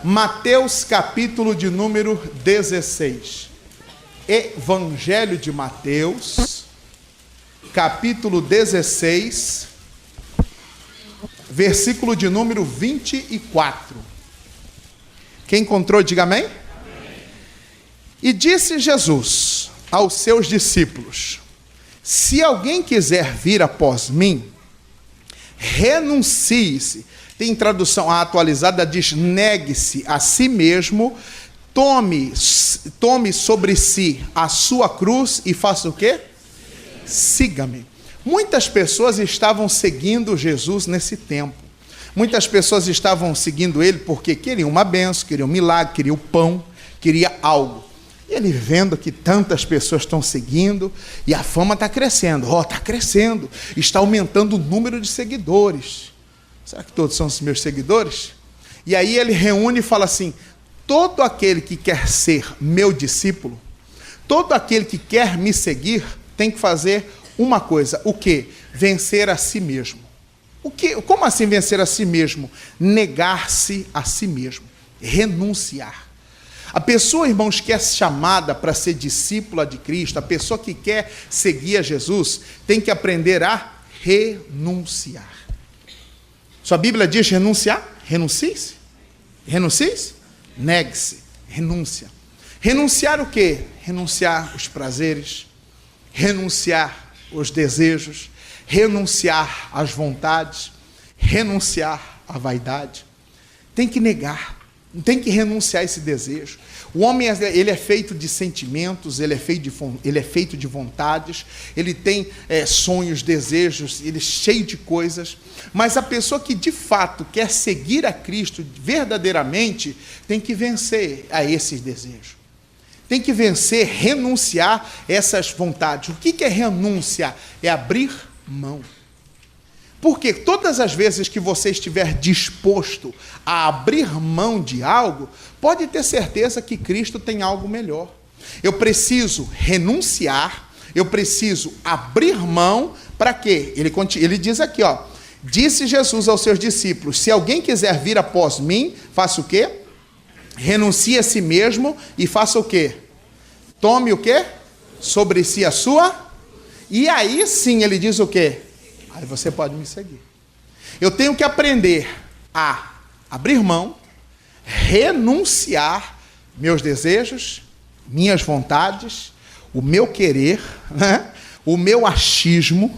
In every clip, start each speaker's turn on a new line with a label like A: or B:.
A: Mateus capítulo de número 16. Evangelho de Mateus, capítulo 16, versículo de número 24. Quem encontrou, diga amém. Amém. E disse Jesus aos seus discípulos: se alguém quiser vir após mim, renuncie-se. Tem tradução atualizada, diz: negue-se a si mesmo, tome sobre si a sua cruz e faça o quê? Siga-me. Muitas pessoas estavam seguindo Jesus nesse tempo. Muitas pessoas estavam seguindo ele porque queriam uma bênção, queriam um milagre, queriam pão, queriam algo. E ele vendo que tantas pessoas estão seguindo, e a fama está crescendo, está crescendo, está aumentando o número de seguidores. Será que todos são os meus seguidores? E aí ele reúne e fala assim: todo aquele que quer ser meu discípulo, todo aquele que quer me seguir, tem que fazer uma coisa. O quê? Vencer a si mesmo. Como assim vencer a si mesmo? Negar-se a si mesmo. Renunciar. A pessoa, irmãos, que é chamada para ser discípula de Cristo, a pessoa que quer seguir a Jesus, tem que aprender a renunciar. Sua Bíblia diz renunciar? Renuncie-se. Renuncie-se? Negue-se. Renúncia. Renunciar o quê? Renunciar os prazeres, renunciar os desejos, renunciar às vontades, renunciar à vaidade. Tem que negar, tem que renunciar a esse desejo. O homem, ele é feito de sentimentos, ele é feito de vontades, ele tem sonhos, desejos, ele é cheio de coisas. Mas a pessoa que de fato quer seguir a Cristo verdadeiramente, tem que vencer a esses desejos. Tem que vencer, renunciar essas vontades. O que é renúncia? É abrir mão. Porque todas as vezes que você estiver disposto a abrir mão de algo, pode ter certeza que Cristo tem algo melhor. Eu preciso renunciar, eu preciso abrir mão, para quê? Ele diz aqui, disse Jesus aos seus discípulos: se alguém quiser vir após mim, faça o quê? Renuncie a si mesmo e faça o quê? Tome o quê? Sobre si a sua. E aí sim ele diz o quê? Aí você pode me seguir. Eu tenho que aprender a abrir mão, renunciar meus desejos, minhas vontades, o meu querer, o meu achismo,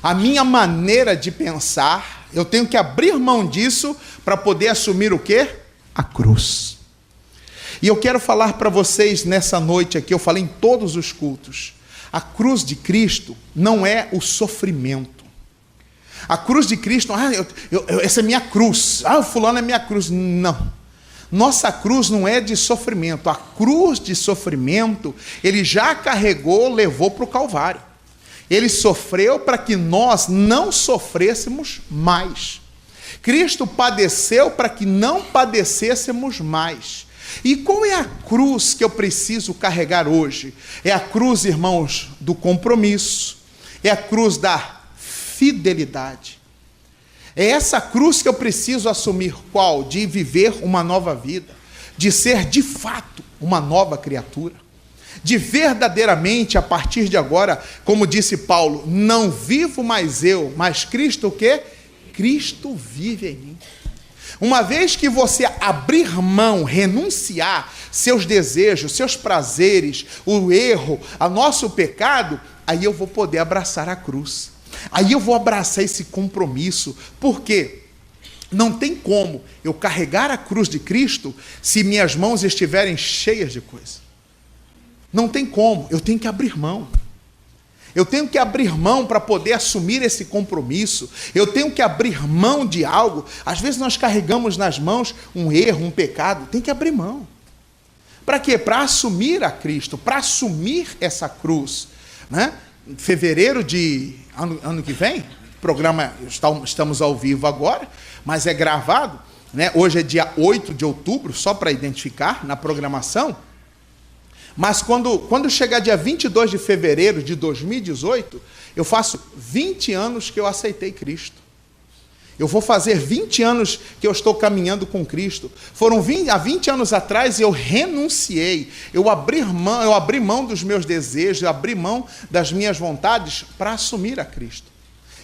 A: a minha maneira de pensar. Eu tenho que abrir mão disso para poder assumir o quê? A cruz. E eu quero falar para vocês nessa noite aqui, eu falei em todos os cultos, a cruz de Cristo não é o sofrimento. A cruz de Cristo, essa é minha cruz, o fulano é minha cruz. Não, nossa cruz não é de sofrimento. A cruz de sofrimento, ele já carregou, levou para o Calvário. Ele sofreu para que nós não sofrêssemos mais. Cristo padeceu para que não padecêssemos mais. E qual é a cruz que eu preciso carregar hoje? É a cruz, irmãos, do compromisso, é a cruz da fidelidade. É essa cruz que eu preciso assumir. Qual? De viver uma nova vida, de ser de fato uma nova criatura, de verdadeiramente a partir de agora, como disse Paulo, não vivo mais eu, mas Cristo o quê? Cristo vive em mim. Uma vez que você abrir mão, renunciar seus desejos, seus prazeres, o erro, o nosso pecado, aí eu vou poder abraçar a cruz. Aí eu vou abraçar esse compromisso. Por quê? Não tem como eu carregar a cruz de Cristo se minhas mãos estiverem cheias de coisa. Não tem como, eu tenho que abrir mão. Eu tenho que abrir mão para poder assumir esse compromisso. Eu tenho que abrir mão de algo. Às vezes nós carregamos nas mãos um erro, um pecado. Tem que abrir mão. Para quê? Para assumir a Cristo, para assumir essa cruz. Em fevereiro de ano que vem, programa, estamos ao vivo agora, mas é gravado, Hoje é dia 8 de outubro, só para identificar na programação. Mas quando chegar dia 22 de fevereiro de 2018, eu faço 20 anos que eu aceitei Cristo. Eu vou fazer 20 anos que eu estou caminhando com Cristo. Há 20 anos atrás eu renunciei, eu abri mão dos meus desejos, eu abri mão das minhas vontades para assumir a Cristo.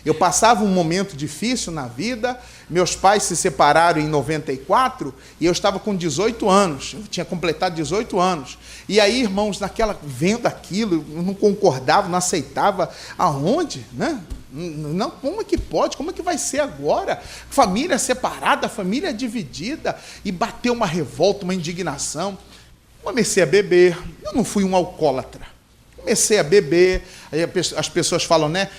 A: Eu passava um momento difícil na vida, meus pais se separaram em 94 e eu estava com 18 anos, eu tinha completado 18 anos. E aí, irmãos, vendo aquilo, eu não concordava, não aceitava. Aonde? Né? Não, como é que pode? Como é que vai ser agora? Família separada, família dividida. E bateu uma revolta, uma indignação. Comecei a beber, eu não fui um alcoólatra. Comecei a beber, aí as pessoas falam, né,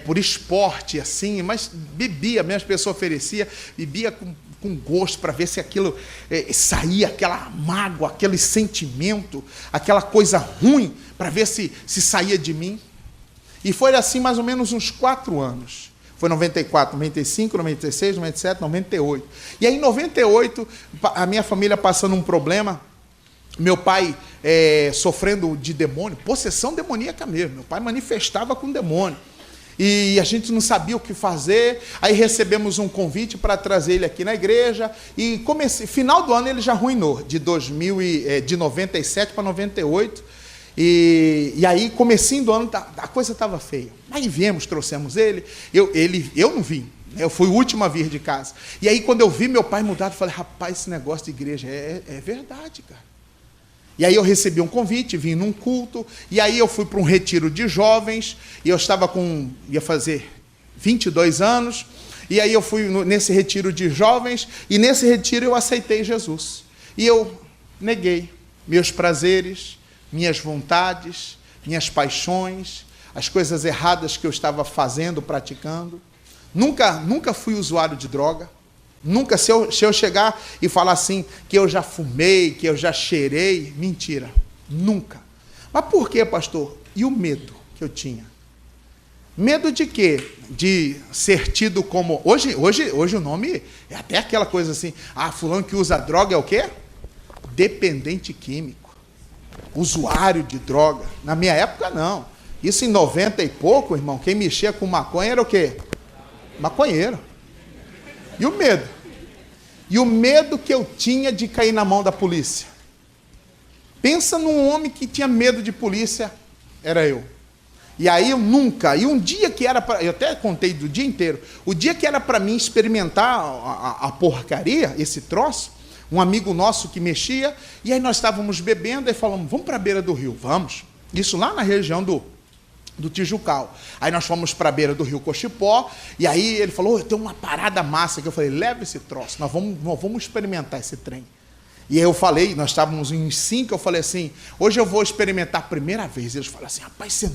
A: por esporte, assim, mas bebia mesmo, as pessoas ofereciam, bebia com gosto para ver se aquilo saía, aquela mágoa, aquele sentimento, aquela coisa ruim, para ver se saía de mim. E foi assim mais ou menos uns 4 anos. Foi 94, 95, 96, 97, 98. E aí em 98, a minha família passando um problema, meu pai sofrendo de demônio, possessão demoníaca mesmo. Meu pai manifestava com demônio. E a gente não sabia o que fazer. Aí recebemos um convite para trazer ele aqui na igreja. E final do ano ele já arruinou, de 97 para 98. E aí, comecinho do ano, a coisa estava feia. Aí viemos, trouxemos ele. Eu não vim. Eu fui o último a vir de casa. E aí, quando eu vi meu pai mudado, eu falei, rapaz, esse negócio de igreja é verdade, cara. E aí eu recebi um convite, vim num culto, e aí eu fui para um retiro de jovens, e eu ia fazer 22 anos, e aí eu fui nesse retiro de jovens, e nesse retiro eu aceitei Jesus. E eu neguei meus prazeres, minhas vontades, minhas paixões, as coisas erradas que eu estava fazendo, praticando. Nunca fui usuário de droga. Nunca, se eu chegar e falar assim, que eu já fumei, que eu já cheirei, mentira, nunca. Mas por quê, pastor? E o medo que eu tinha? Medo de quê? De ser tido como... Hoje o nome é até aquela coisa assim, fulano que usa droga é o quê? Dependente químico, usuário de droga. Na minha época, não. Isso em 90 e pouco, irmão, quem mexia com maconha era o quê? Maconheiro. E o medo? E o medo que eu tinha de cair na mão da polícia. Pensa num homem que tinha medo de polícia, era eu. E aí eu nunca, e um dia que era para, eu até contei do dia inteiro, o dia que era para mim experimentar a porcaria, esse troço, um amigo nosso que mexia, e aí nós estávamos bebendo, e falamos, vamos para a beira do rio, vamos. Isso lá na região do Tijucal. Aí nós fomos para a beira do rio Cochipó, e aí ele falou, tem uma parada massa, que eu falei, leva esse troço, nós vamos experimentar esse trem. E aí eu falei, nós estávamos em 5, eu falei assim, hoje eu vou experimentar a primeira vez. Eles falaram assim, rapaz, você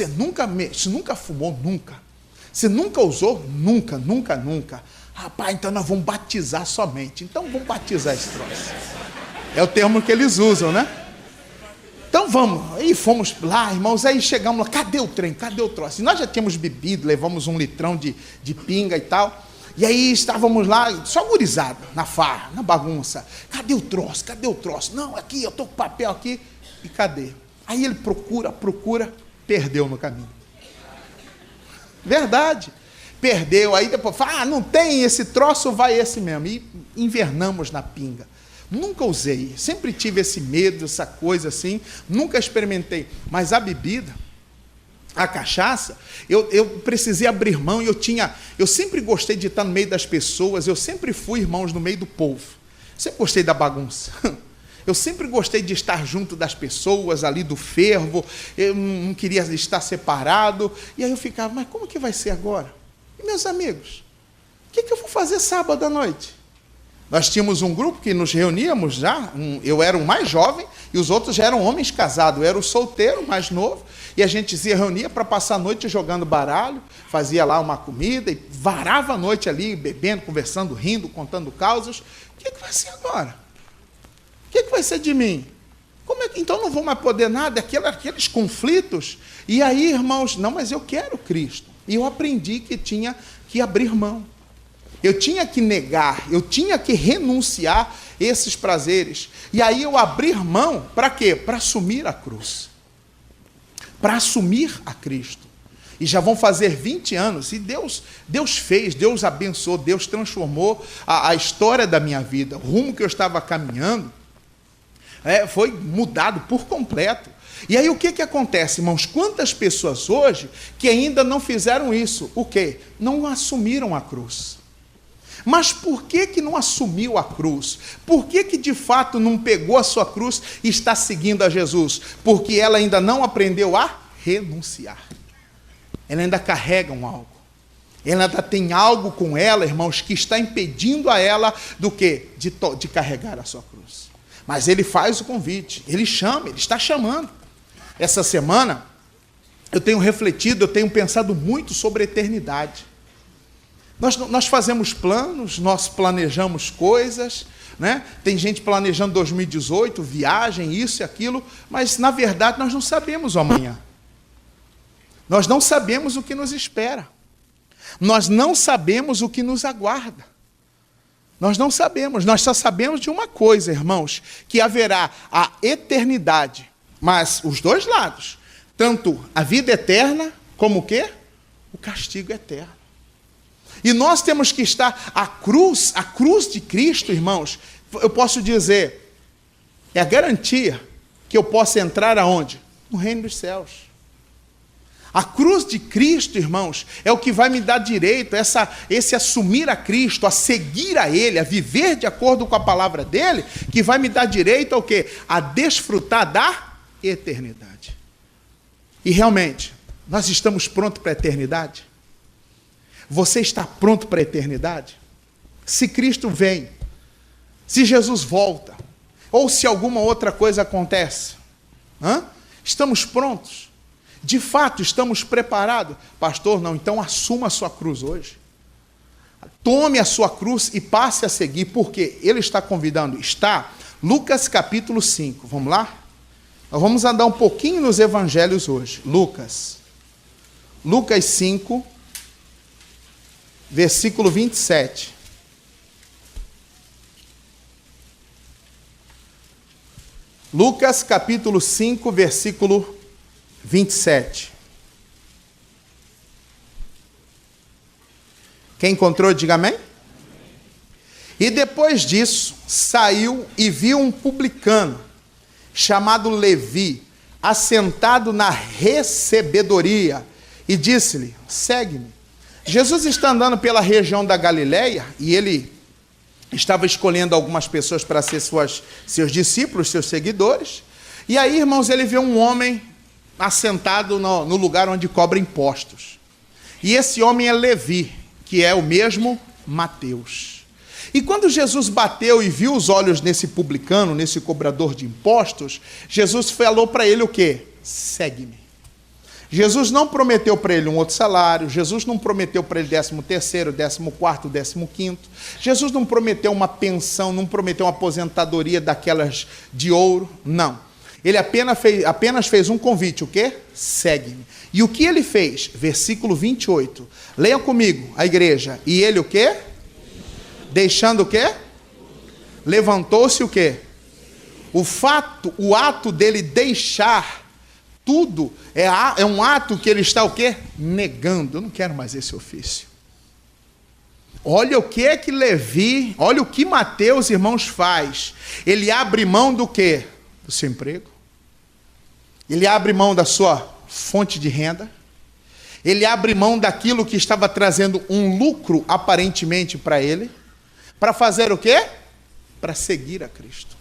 A: nunca fumou, nunca. Você nunca usou? Nunca. Rapaz, então nós vamos batizar somente. Então vamos batizar esse troço. É o termo que eles usam, né? Então vamos, aí fomos lá, irmãos, aí chegamos lá, cadê o trem, cadê o troço? E nós já tínhamos bebido, levamos 1 litrão de pinga e tal, e aí estávamos lá, só gurizada, na farra, na bagunça, cadê o troço? Não, aqui, eu estou com papel aqui, e cadê? Aí ele procura, perdeu no caminho. Verdade, perdeu, aí depois fala, não tem esse troço, vai esse mesmo, e invernamos na pinga. Nunca usei, sempre tive esse medo, essa coisa assim, nunca experimentei. Mas a bebida, a cachaça, eu precisei abrir mão e eu sempre gostei de estar no meio das pessoas, eu sempre fui, irmãos, no meio do povo. Sempre gostei da bagunça. Eu sempre gostei de estar junto das pessoas, ali do fervo, eu não queria estar separado. E aí eu ficava, mas como que vai ser agora? E meus amigos, o que eu vou fazer sábado à noite? Nós tínhamos um grupo que nos reuníamos já, eu era o mais jovem e os outros já eram homens casados, eu era o solteiro, mais novo, e a gente se reunia para passar a noite jogando baralho, fazia lá uma comida e varava a noite ali, bebendo, conversando, rindo, contando causas. O que vai ser agora? O que vai ser de mim? Então não vou mais poder nada, aqueles conflitos. E aí, irmãos, não, mas eu quero Cristo. E eu aprendi que tinha que abrir mão. Eu tinha que negar, eu tinha que renunciar esses prazeres. E aí eu abrir mão, para quê? Para assumir a cruz. Para assumir a Cristo. E já vão fazer 20 anos. E Deus fez, Deus abençoou, Deus transformou a história da minha vida. O rumo que eu estava caminhando foi mudado por completo. E aí o que acontece, irmãos? Quantas pessoas hoje que ainda não fizeram isso? O quê? Não assumiram a cruz. Mas por que não assumiu a cruz? Por que de fato não pegou a sua cruz e está seguindo a Jesus? Porque ela ainda não aprendeu a renunciar. Ela ainda carrega um algo. Ela ainda tem algo com ela, irmãos, que está impedindo a ela do quê? De carregar a sua cruz. Mas ele faz o convite, ele chama, ele está chamando. Essa semana, eu tenho refletido, eu tenho pensado muito sobre a eternidade. Nós fazemos planos, nós planejamos coisas, né? Tem gente planejando 2018, viagem, isso e aquilo, mas na verdade nós não sabemos o amanhã. Nós não sabemos o que nos espera. Nós não sabemos o que nos aguarda. Nós não sabemos, nós só sabemos de uma coisa, irmãos, que haverá a eternidade, mas os dois lados, tanto a vida eterna, como o quê? O castigo eterno. E nós temos que estar, a cruz de Cristo, irmãos, eu posso dizer, é a garantia que eu possa entrar aonde? No reino dos céus. A cruz de Cristo, irmãos, é o que vai me dar direito, esse assumir a Cristo, a seguir a Ele, a viver de acordo com a palavra dEle, que vai me dar direito ao quê? A desfrutar da eternidade. E realmente, nós estamos prontos para a eternidade? Você está pronto para a eternidade? Se Cristo vem, se Jesus volta, ou se alguma outra coisa acontece, estamos prontos? De fato, estamos preparados? Pastor, não, então assuma a sua cruz hoje. Tome a sua cruz e passe a seguir, porque Ele está convidando. Está Lucas capítulo 5, vamos lá? Nós vamos andar um pouquinho nos evangelhos hoje. Lucas 5, versículo 27. Lucas capítulo 5, versículo 27. Quem encontrou, diga amém. E depois disso, saiu e viu um publicano, chamado Levi, assentado na recebedoria, e disse-lhe, segue-me. Jesus está andando pela região da Galileia, e ele estava escolhendo algumas pessoas para ser seus discípulos, seus seguidores. E aí, irmãos, ele vê um homem assentado no lugar onde cobra impostos. E esse homem é Levi, que é o mesmo Mateus. E quando Jesus bateu e viu os olhos nesse publicano, nesse cobrador de impostos, Jesus falou para ele o quê? Segue-me. Jesus não prometeu para ele um outro salário, Jesus não prometeu para ele 13º, 14º, 15º, Jesus não prometeu uma pensão, não prometeu uma aposentadoria daquelas de ouro, não. Ele apenas fez um convite, o quê? Segue-me. E o que ele fez? Versículo 28. Leia comigo, a igreja. E ele o quê? Deixando o quê? Levantou-se o quê? O ato dele deixar tudo, é um ato que ele está o quê? Negando. Eu não quero mais esse ofício. Olha o que é que Levi, olha o que Mateus, irmãos, faz. Ele abre mão do quê? Do seu emprego. Ele abre mão da sua fonte de renda. Ele abre mão daquilo que estava trazendo um lucro aparentemente para ele. Para fazer o quê? Para seguir a Cristo.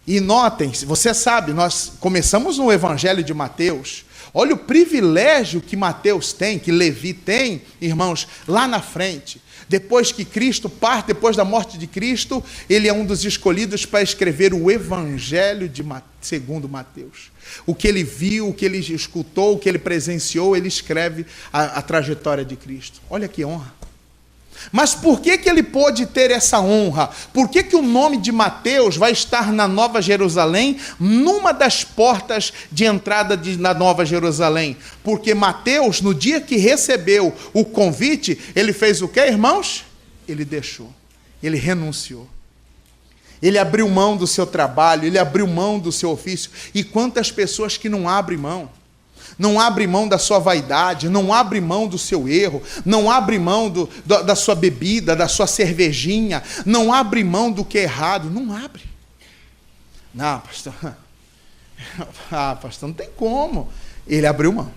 A: E notem, você sabe, nós começamos no Evangelho de Mateus. Olha o privilégio que Mateus tem, que Levi tem, irmãos, lá na frente. Depois que Cristo parte, depois da morte de Cristo, ele é um dos escolhidos para escrever o Evangelho segundo Mateus. O que ele viu, o que ele escutou, o que ele presenciou, ele escreve a trajetória de Cristo. Olha que honra. Mas por que ele pôde ter essa honra? Por que o nome de Mateus vai estar na Nova Jerusalém, numa das portas de entrada na Nova Jerusalém? Porque Mateus, no dia que recebeu o convite, ele fez o quê, irmãos? Ele deixou, ele renunciou. Ele abriu mão do seu trabalho, ele abriu mão do seu ofício. E quantas pessoas que não abrem mão? Não abre mão da sua vaidade, não abre mão do seu erro, não abre mão da sua bebida, da sua cervejinha, não abre mão do que é errado, não abre. Não, pastor, pastor, não tem como. Ele abriu mão.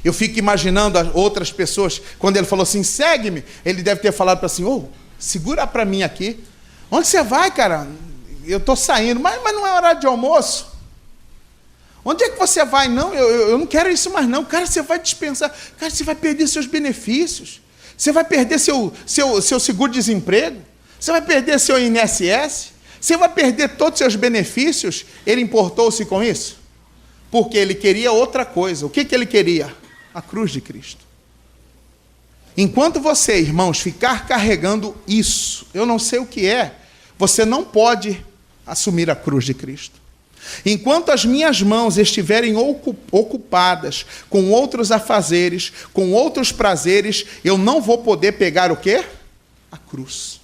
A: Eu fico imaginando as outras pessoas, quando ele falou assim, segue-me, ele deve ter falado para assim, segura para mim aqui. Onde você vai, cara? Eu estou saindo, mas não é horário de almoço. Onde é que você vai? Não, eu não quero isso mais não. Cara, você vai dispensar. Cara, você vai perder seus benefícios. Você vai perder seu seguro-desemprego. Você vai perder seu INSS. Você vai perder todos os seus benefícios. Ele importou-se com isso? Porque ele queria outra coisa. O que ele queria? A cruz de Cristo. Enquanto você, irmãos, ficar carregando isso, eu não sei o que é, você não pode assumir a cruz de Cristo. Enquanto as minhas mãos estiverem ocupadas com outros afazeres, com outros prazeres, eu não vou poder pegar o quê? A cruz.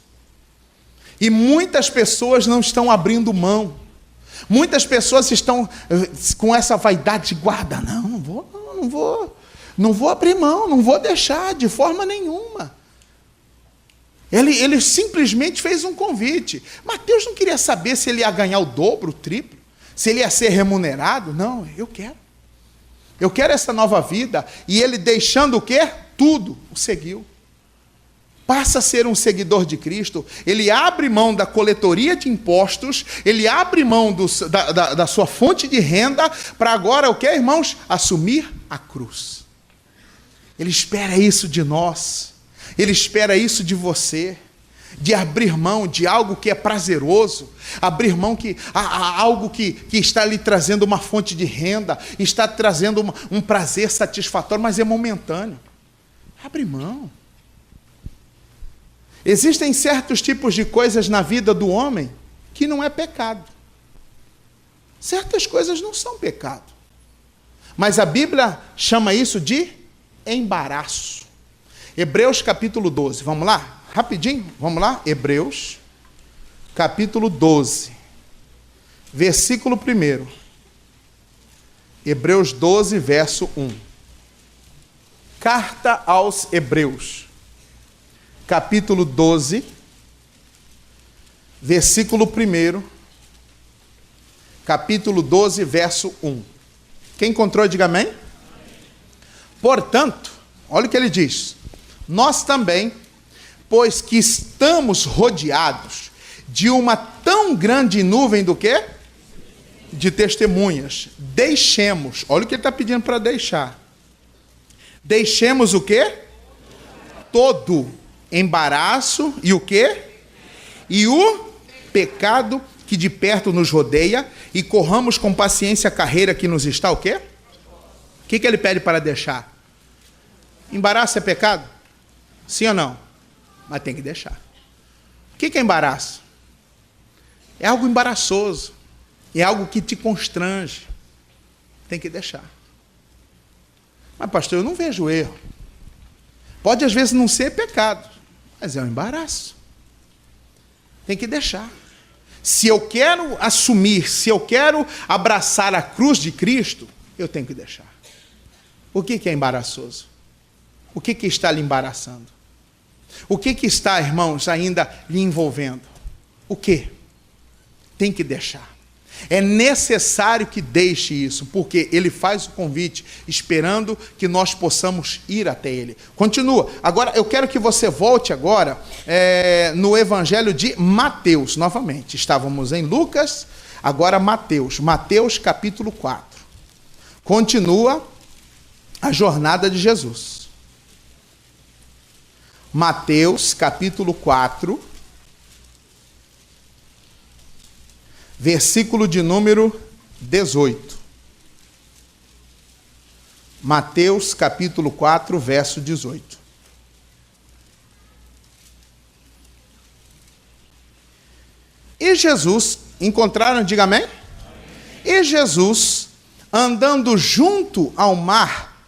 A: E muitas pessoas não estão abrindo mão. Muitas pessoas estão com essa vaidade de guarda. Não vou abrir mão, não vou deixar de forma nenhuma. Ele simplesmente fez um convite. Mateus não queria saber se ele ia ganhar o dobro, o triplo. Se ele ia ser remunerado, não, eu quero. Eu quero essa nova vida. E ele deixando o quê? Tudo, o seguiu. Passa a ser um seguidor de Cristo. Ele abre mão da coletoria de impostos, ele abre mão da sua fonte de renda, para agora o quê, irmãos? Assumir a cruz. Ele espera isso de nós. Ele espera isso de você. De abrir mão de algo que é prazeroso, abrir mão a algo que está lhe trazendo uma fonte de renda, está trazendo um prazer satisfatório, mas é momentâneo. Abre mão. Existem certos tipos de coisas na vida do homem que não é pecado. Certas coisas não são pecado. Mas a Bíblia chama isso de embaraço. Hebreus capítulo 12, vamos lá? Rapidinho, vamos lá? Hebreus, capítulo 12, versículo 1. Hebreus 12, verso 1. Carta aos Hebreus, capítulo 12, versículo 1. Capítulo 12, verso 1. Quem encontrou, diga amém. Portanto, olha o que ele diz. Nós também, pois que estamos rodeados de uma tão grande nuvem do quê? De testemunhas. Deixemos, olha o que ele está pedindo para deixar. Deixemos o quê? Todo embaraço e o quê? E o pecado que de perto nos rodeia e corramos com paciência a carreira que nos está o quê? O que ele pede para deixar? Embaraço é pecado? Sim ou não? Mas tem que deixar. O que é embaraço? É algo embaraçoso. É algo que te constrange. Tem que deixar. Mas, pastor, eu não vejo erro. Pode, às vezes, não ser pecado, mas é um embaraço. Tem que deixar. Se eu quero assumir, se eu quero abraçar a cruz de Cristo, eu tenho que deixar. O que é embaraçoso? O que está lhe embaraçando? O que está, irmãos, ainda lhe envolvendo? O quê? Tem que deixar. É necessário que deixe isso, porque ele faz o convite, esperando que nós possamos ir até ele. Continua. Agora, eu quero que você volte agora no Evangelho de Mateus, novamente. Estávamos em Lucas, agora Mateus. Mateus, capítulo 4. Continua a jornada de Jesus. Mateus, capítulo 4, versículo de número 18. Mateus, capítulo 4, verso 18. Jesus, encontraram, diga amém? E Jesus, andando junto ao mar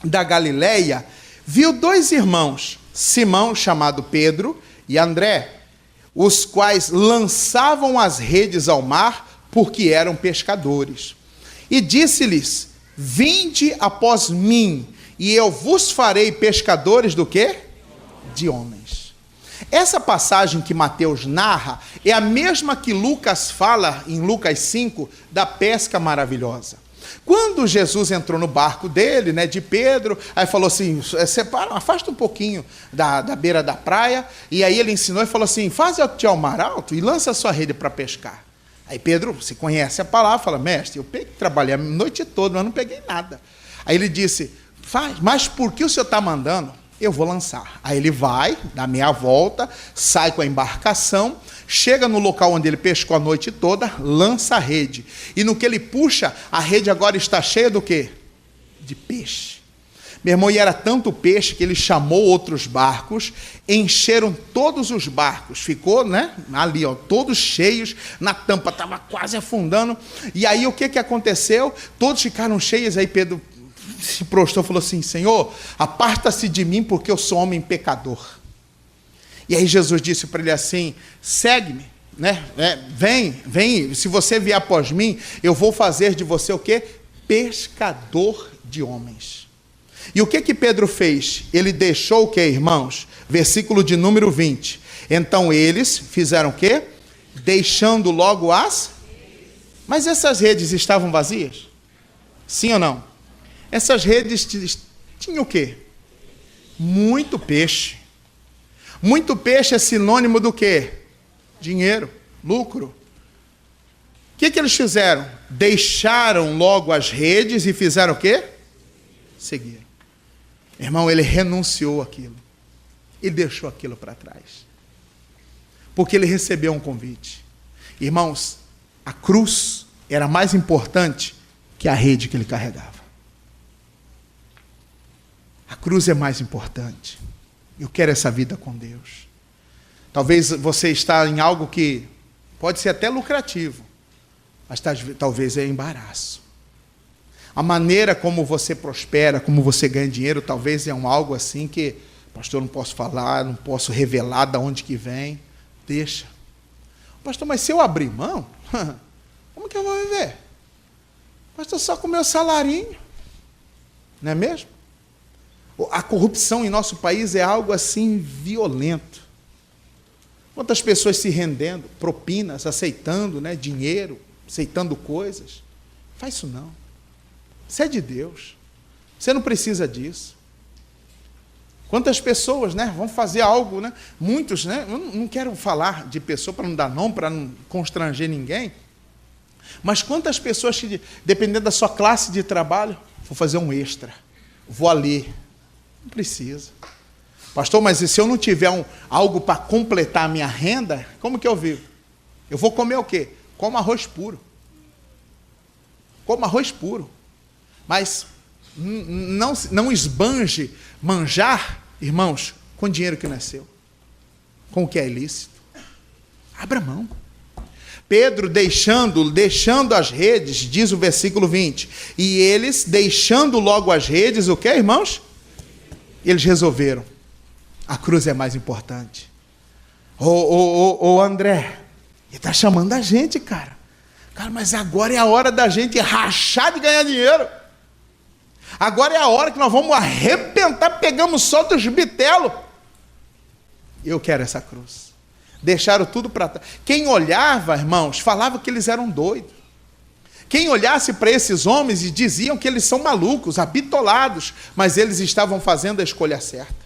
A: da Galileia, viu dois irmãos, Simão, chamado Pedro, e André, os quais lançavam as redes ao mar, porque eram pescadores. E disse-lhes: vinde após mim, e eu vos farei pescadores do quê? De homens. Essa passagem que Mateus narra é a mesma que Lucas fala em Lucas 5, da pesca maravilhosa. Quando Jesus entrou no barco dele, né, de Pedro, aí falou assim, separa, afasta um pouquinho da beira da praia, e aí ele ensinou e falou assim, faze-te ao mar alto e lança a sua rede para pescar. Aí Pedro, se conhece a palavra, fala, mestre, eu trabalhei a noite toda, mas não peguei nada. Aí ele disse, mas por que o senhor está mandando? Eu vou lançar. Aí ele vai, dá meia volta, sai com a embarcação, chega no local onde ele pescou a noite toda, lança a rede. E no que ele puxa, a rede agora está cheia do quê? De peixe. Meu irmão, e era tanto peixe que ele chamou outros barcos, encheram todos os barcos, ficou, né, ali, ó, todos cheios, na tampa, estava quase afundando. E aí o que aconteceu? Todos ficaram cheios, aí Pedro se prostrou e falou assim, Senhor, aparta-se de mim porque eu sou homem pecador. E aí Jesus disse para ele assim, segue-me, né? Vem, se você vier após mim, eu vou fazer de você o quê? Pescador de homens. E o que Pedro fez? Ele deixou o quê, irmãos? Versículo de número 20. Então eles fizeram o quê? Deixando logo as... Mas essas redes estavam vazias? Sim ou não? Essas redes tinham o quê? Muito peixe. Muito peixe é sinônimo do quê? Dinheiro, lucro. O que eles fizeram? Deixaram logo as redes e fizeram o quê? Seguiram. Irmão, ele renunciou àquilo. Ele deixou aquilo para trás. Porque ele recebeu um convite. Irmãos, a cruz era mais importante que a rede que ele carregava. A cruz é mais importante. Eu quero essa vida com Deus. Talvez você está em algo que pode ser até lucrativo, mas talvez é embaraço. A maneira como você prospera, como você ganha dinheiro, talvez é algo assim que, pastor, eu não posso falar, não posso revelar de onde que vem. Deixa. Pastor, mas se eu abrir mão, como que eu vou viver? Pastor, só com o meu salarinho. Não é mesmo? A corrupção em nosso país é algo assim violento. Quantas pessoas se rendendo, propinas, aceitando, né, dinheiro, aceitando coisas. Faz isso não. Você é de Deus. Você não precisa disso. Quantas pessoas, né, vão fazer algo, né? Muitos, né? Eu não quero falar de pessoa para não dar nome, para não constranger ninguém. Mas quantas pessoas que, dependendo da sua classe de trabalho, vou fazer um extra, vou ali. Não precisa. Pastor, mas e se eu não tiver algo para completar a minha renda, como que eu vivo? Eu vou comer o quê? Como arroz puro. Como arroz puro. Mas não esbanje manjar, irmãos, com dinheiro que não é seu. Com o que é ilícito. Abra mão. Pedro deixando as redes, diz o versículo 20. E eles, deixando logo as redes, o que, irmãos? Eles resolveram. A cruz é mais importante. Ô André, ele está chamando a gente, cara. Cara, mas agora é a hora da gente rachar de ganhar dinheiro. Agora é a hora que nós vamos arrebentar, pegamos só dos bitelos. Eu quero essa cruz. Deixaram tudo para trás. Quem olhava, irmãos, falava que eles eram doidos. Quem olhasse para esses homens e diziam que eles são malucos, habitolados, mas eles estavam fazendo a escolha certa.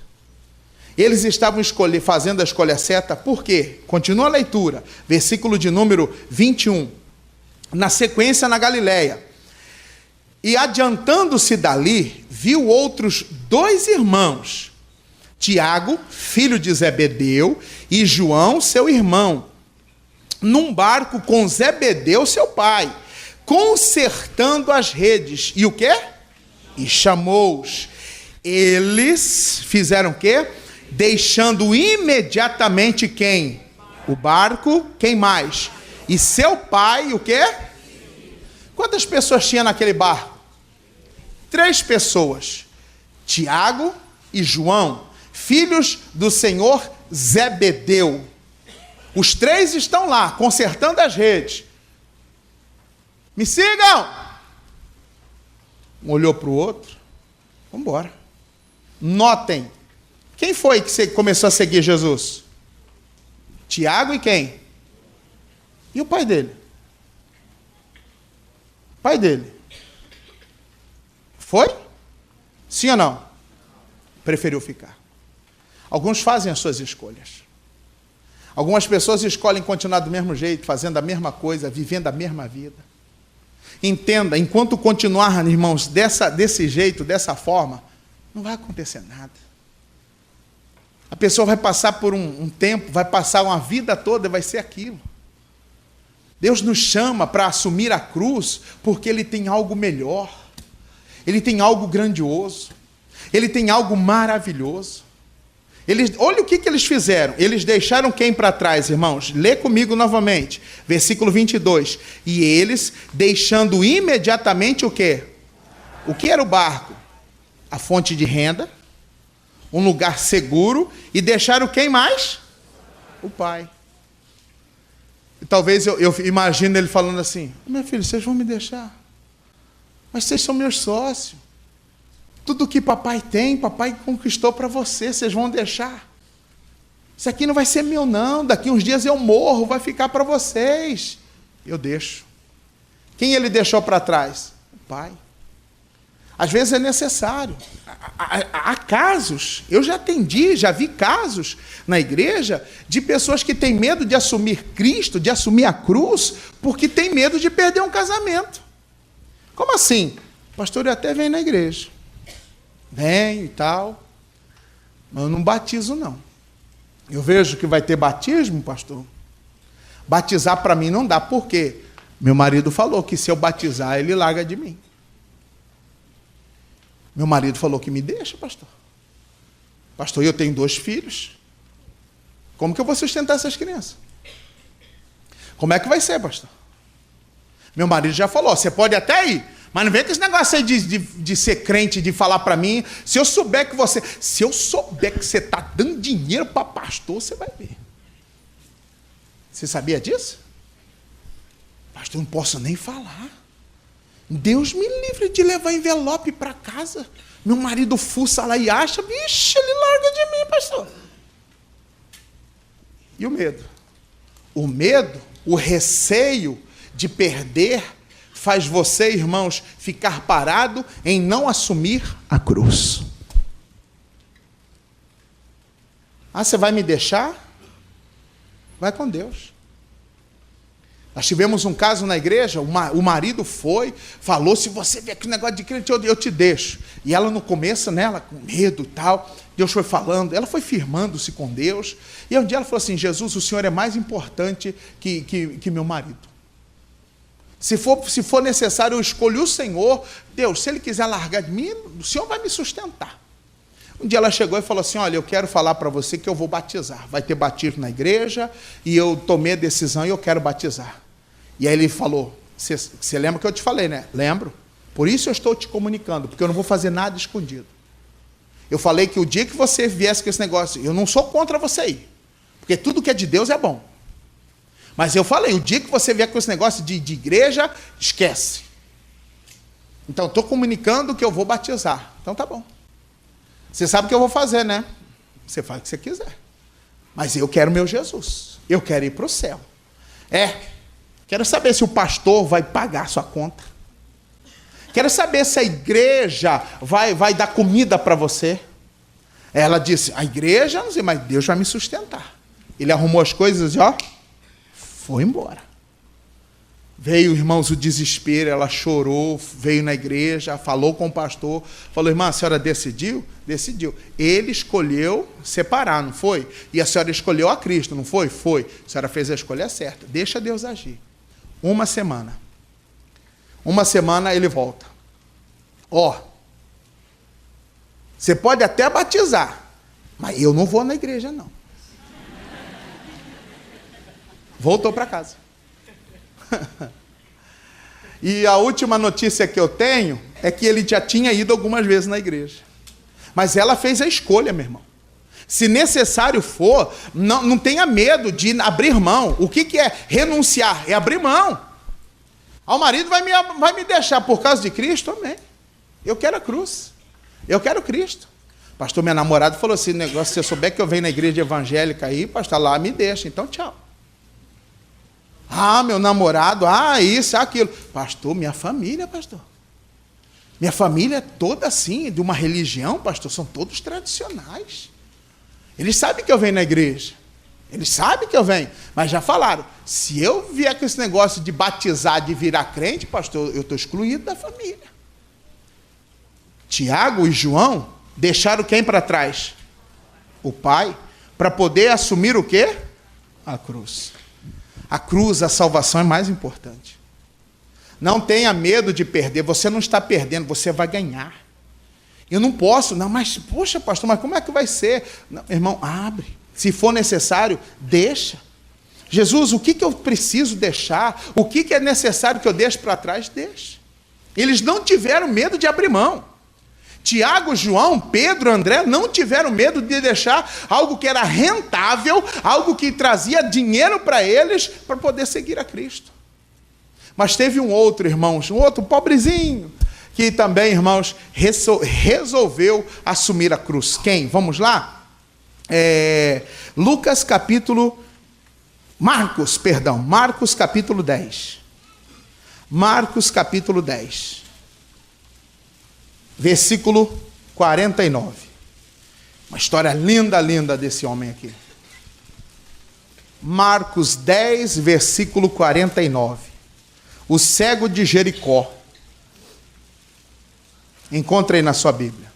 A: Eles estavam fazendo a escolha certa, por quê? Continua a leitura, versículo de número 21. Na sequência, na Galileia. E adiantando-se dali, viu outros dois irmãos, Tiago, filho de Zebedeu, e João, seu irmão, num barco com Zebedeu, seu pai, consertando as redes. E o quê? E chamou-os. Eles fizeram o quê? Deixando imediatamente quem? O barco, quem mais? E seu pai, o quê? Quantas pessoas tinha naquele barco? 3 pessoas. Tiago e João, filhos do senhor Zebedeu. Os 3 estão lá, consertando as redes. Me sigam! Um olhou para o outro. Vamos embora. Notem. Quem foi que começou a seguir Jesus? Tiago e quem? E o pai dele? Pai dele. Foi? Sim ou não? Preferiu ficar. Alguns fazem as suas escolhas. Algumas pessoas escolhem continuar do mesmo jeito, fazendo a mesma coisa, vivendo a mesma vida. Entenda, enquanto continuar, irmãos, desse jeito, dessa forma, não vai acontecer nada. A pessoa vai passar por um tempo, vai passar uma vida toda e vai ser aquilo. Deus nos chama para assumir a cruz porque Ele tem algo melhor. Ele tem algo grandioso. Ele tem algo maravilhoso. Olha o que eles fizeram. Eles deixaram quem para trás, irmãos? Lê comigo novamente. Versículo 22. E eles, deixando imediatamente o quê? O que era o barco? A fonte de renda, um lugar seguro, e deixaram quem mais? O pai. E talvez eu imagino ele falando assim: meu filho, vocês vão me deixar? Mas vocês são meus sócios. Tudo que papai tem, papai conquistou para vocês vão deixar. Isso aqui não vai ser meu não, daqui uns dias eu morro, vai ficar para vocês. Eu deixo. Quem ele deixou para trás? O pai. Às vezes é necessário. Há casos, eu já vi casos na igreja de pessoas que têm medo de assumir Cristo, de assumir a cruz, porque tem medo de perder um casamento. Como assim? Pastor, eu até venho na igreja. Venho e tal, mas eu não batizo não. Eu vejo que vai ter batismo, pastor. Batizar para mim não dá, por quê? Meu marido falou que se eu batizar, ele larga de mim. Meu marido falou que me deixa, pastor. Pastor, eu tenho 2 filhos. Como que eu vou sustentar essas crianças? Como é que vai ser, pastor? Meu marido já falou, você pode até ir, mas não vem com esse negócio aí de ser crente, de falar para mim. Se eu souber que você está dando dinheiro para pastor, você vai ver. Você sabia disso? Pastor, eu não posso nem falar. Deus me livre de levar envelope para casa. Meu marido fuça lá e acha, vixe, ele larga de mim, pastor. E o medo? O medo, o receio de perder, faz você, irmãos, ficar parado em não assumir a cruz. Ah, você vai me deixar? Vai com Deus. Nós tivemos um caso na igreja, o marido falou, se você vier aqui um negócio de crente, eu te deixo. E ela no começo, né, ela com medo e tal, Deus foi falando, ela foi firmando-se com Deus, e um dia ela falou assim: Jesus, o Senhor é mais importante que meu marido. Se for necessário, eu escolho o Senhor. Deus, se Ele quiser largar de mim, o Senhor vai me sustentar. Um dia ela chegou e falou assim: olha, eu quero falar para você que eu vou batizar. Vai ter batismo na igreja, e eu tomei a decisão e eu quero batizar. E aí ele falou: você lembra que eu te falei, né? Lembro. Por isso eu estou te comunicando, porque eu não vou fazer nada escondido. Eu falei que o dia que você viesse com esse negócio, eu não sou contra você ir, porque tudo que é de Deus é bom. Mas eu falei, o dia que você vier com esse negócio de igreja, esquece. Então, estou comunicando que eu vou batizar. Então, tá bom. Você sabe o que eu vou fazer, né? Você faz o que você quiser. Mas eu quero meu Jesus. Eu quero ir para o céu. Quero saber se o pastor vai pagar a sua conta. Quero saber se a igreja vai dar comida para você. Ela disse, a igreja, não sei, mas Deus vai me sustentar. Ele arrumou as coisas e, foi embora. Veio, irmãos, o desespero, ela chorou, veio na igreja, falou com o pastor, falou: irmã, a senhora decidiu? Decidiu. Ele escolheu separar, não foi? E a senhora escolheu a Cristo, não foi? Foi. A senhora fez a escolha certa. Deixa Deus agir. Uma semana ele volta. Você pode até batizar, mas eu não vou na igreja, não. Voltou para casa. E a última notícia que eu tenho é que ele já tinha ido algumas vezes na igreja. Mas ela fez a escolha, meu irmão. Se necessário for, não tenha medo de abrir mão. O que é renunciar? É abrir mão. O marido vai me deixar por causa de Cristo? Amém. Eu quero a cruz. Eu quero Cristo. Pastor, minha namorada falou assim, negócio, se eu souber que eu venho na igreja evangélica aí, pastor, lá me deixa. Então, tchau. Ah, meu namorado, isso, aquilo. Pastor, minha família, pastor. Minha família é toda assim, de uma religião, pastor, são todos tradicionais. Eles sabem que eu venho na igreja. Eles sabem que eu venho. Mas já falaram, se eu vier com esse negócio de batizar, de virar crente, pastor, eu estou excluído da família. Tiago e João deixaram quem para trás? O pai, para poder assumir o quê? A cruz. A cruz, a salvação é mais importante. Não tenha medo de perder, você não está perdendo, você vai ganhar. Eu não posso, mas, poxa, pastor, mas como é que vai ser? Não, irmão, abre. Se for necessário, deixa. Jesus, o que eu preciso deixar? O que é necessário que eu deixe para trás? Deixa. Eles não tiveram medo de abrir mão. Tiago, João, Pedro, André não tiveram medo de deixar algo que era rentável, algo que trazia dinheiro para eles, para poder seguir a Cristo. Mas teve um outro, irmãos, um outro pobrezinho, que também, irmãos, resolveu assumir a cruz. Quem? Vamos lá? Marcos capítulo 10. Marcos capítulo 10. Versículo 49. Uma história linda, linda desse homem aqui. Marcos 10, versículo 49. O cego de Jericó. Encontre aí na sua Bíblia.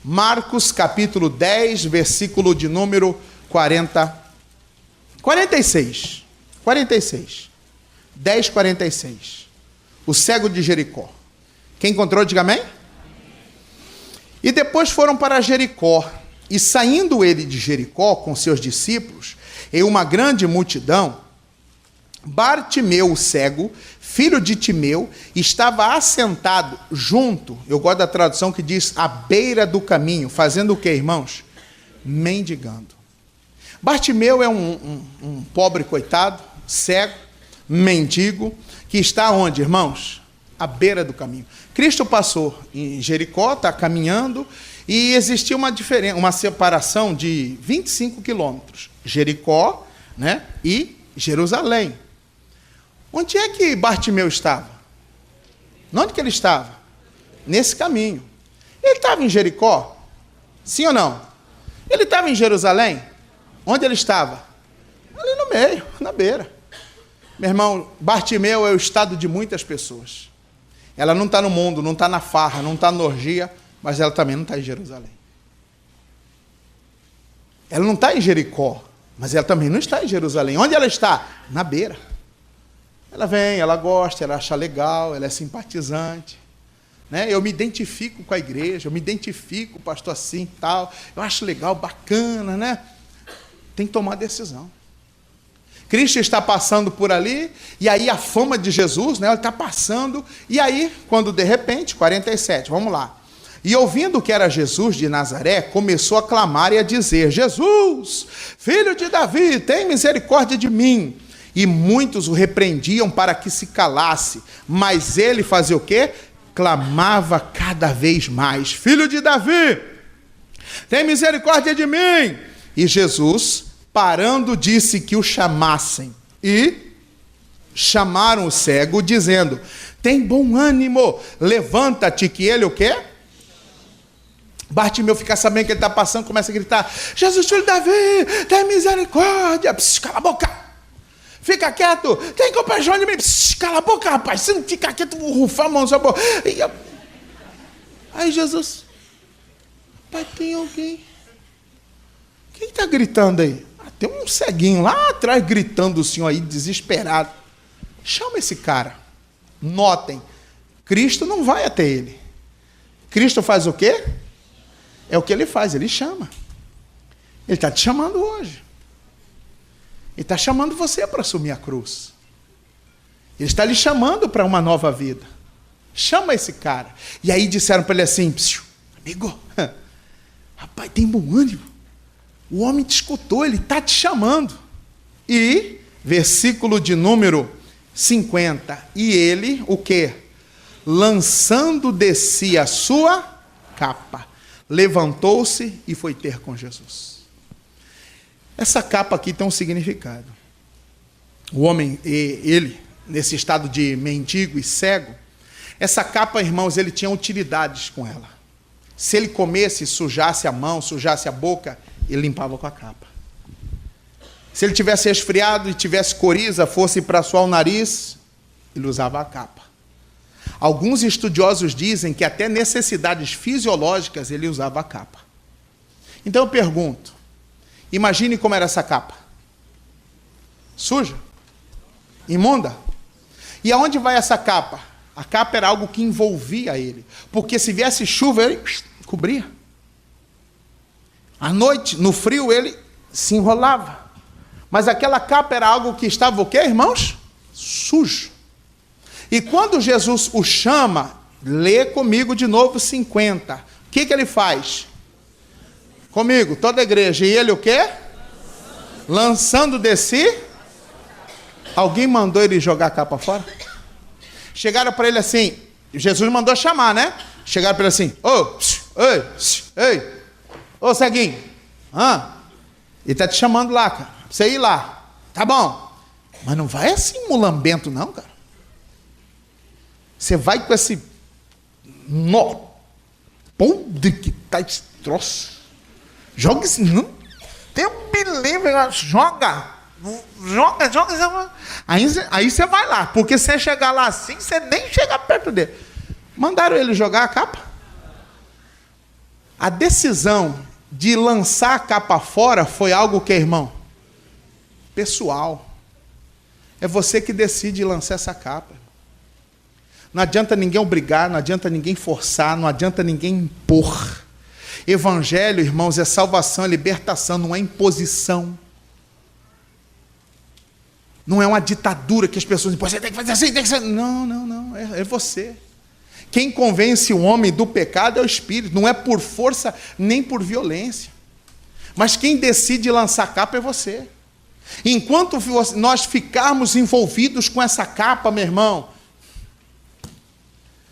A: Marcos capítulo 10, versículo de número 46. 10, 46. O cego de Jericó. Quem encontrou, diga amém? E depois foram para Jericó, e saindo ele de Jericó com seus discípulos, em uma grande multidão, Bartimeu, o cego, filho de Timeu, estava assentado junto, eu gosto da tradução que diz, à beira do caminho, fazendo o que, irmãos? Mendigando. Bartimeu é um pobre coitado, cego, mendigo, que está onde, irmãos? À beira do caminho. Cristo passou em Jericó, está caminhando, e existia uma separação de 25 quilômetros. Jericó, né, e Jerusalém. Onde é que Bartimeu estava? Onde que ele estava? Nesse caminho. Ele estava em Jericó? Sim ou não? Ele estava em Jerusalém? Onde ele estava? Ali no meio, na beira. Meu irmão, Bartimeu é o estado de muitas pessoas. Ela não está no mundo, não está na farra, não está na orgia, mas ela também não está em Jerusalém. Ela não está em Jericó, mas ela também não está em Jerusalém. Onde ela está? Na beira. Ela vem, ela gosta, ela acha legal, ela é simpatizante. Né? Eu me identifico com a igreja, eu me identifico, pastor assim, tal. Eu acho legal, bacana, né? Tem que tomar decisão. Cristo está passando por ali, e aí a fama de Jesus, né, ele está passando, e aí, quando de repente, 47, vamos lá. E ouvindo que era Jesus de Nazaré, começou a clamar e a dizer, Jesus, filho de Davi, tem misericórdia de mim. E muitos o repreendiam para que se calasse, mas ele fazia o quê? Clamava cada vez mais, filho de Davi, tem misericórdia de mim. E Jesus, parando, disse que o chamassem. E chamaram o cego, dizendo, tem bom ânimo, levanta-te, que ele o quê? Bartimeu fica sabendo que ele está passando, começa a gritar, Jesus, filho de Davi, tem misericórdia. Pss, cala a boca. Fica quieto, tem compaixão de mim. Pss, cala a boca, rapaz. Se não ficar quieto, vou rufar a mão na sua boca. Aí Jesus, pai, tem alguém. Quem está gritando aí? Tem um ceguinho lá atrás gritando, o senhor aí, desesperado. Chama esse cara. Notem, Cristo não vai até ele. Cristo faz o quê? É o que ele faz, ele chama. Ele está te chamando hoje. Ele está chamando você para assumir a cruz. Ele está lhe chamando para uma nova vida. Chama esse cara. E aí disseram para ele assim, amigo, rapaz, tem bom ânimo. O homem te escutou, ele está te chamando. E, versículo de número 50, e ele, o quê? Lançando de si a sua capa, levantou-se e foi ter com Jesus. Essa capa aqui tem um significado. O homem, ele, nesse estado de mendigo e cego, essa capa, irmãos, ele tinha utilidades com ela. Se ele comesse, sujasse a mão, sujasse a boca, ele limpava com a capa. Se ele tivesse resfriado e tivesse coriza, fosse para assoar o nariz, ele usava a capa. Alguns estudiosos dizem que até necessidades fisiológicas ele usava a capa. Então eu pergunto, imagine como era essa capa. Suja? Imunda? E aonde vai essa capa? A capa era algo que envolvia ele. Porque se viesse chuva, ele cobria. À noite, no frio, ele se enrolava. Mas aquela capa era algo que estava o quê, irmãos? Sujo. E quando Jesus o chama, lê comigo de novo 50. O que ele faz? Comigo, toda a igreja. E ele o quê? Lançando de si. Alguém mandou ele jogar a capa fora? Chegaram para ele assim, Jesus mandou chamar, né? Chegaram para ele assim, ô ceguinho, ele está te chamando lá, cara, pra você ir lá, tá bom, mas não vai assim mulambento não, cara. Você vai com esse nó podre que tá esse troço, joga esse, não tem um bilhete, joga. Aí você vai lá, porque se você chegar lá assim, você nem chega perto dele. Mandaram ele jogar a capa. A decisão de lançar a capa fora foi algo que, irmão? Pessoal. É você que decide lançar essa capa. Não adianta ninguém obrigar, não adianta ninguém forçar, não adianta ninguém impor. Evangelho, irmãos, é salvação, é libertação, não é imposição. Não é uma ditadura que as pessoas dizem, você tem que fazer assim, tem que ser... Não, é você. Quem convence o homem do pecado é o Espírito, não é por força nem por violência. Mas quem decide lançar a capa é você. Enquanto nós ficarmos envolvidos com essa capa, meu irmão,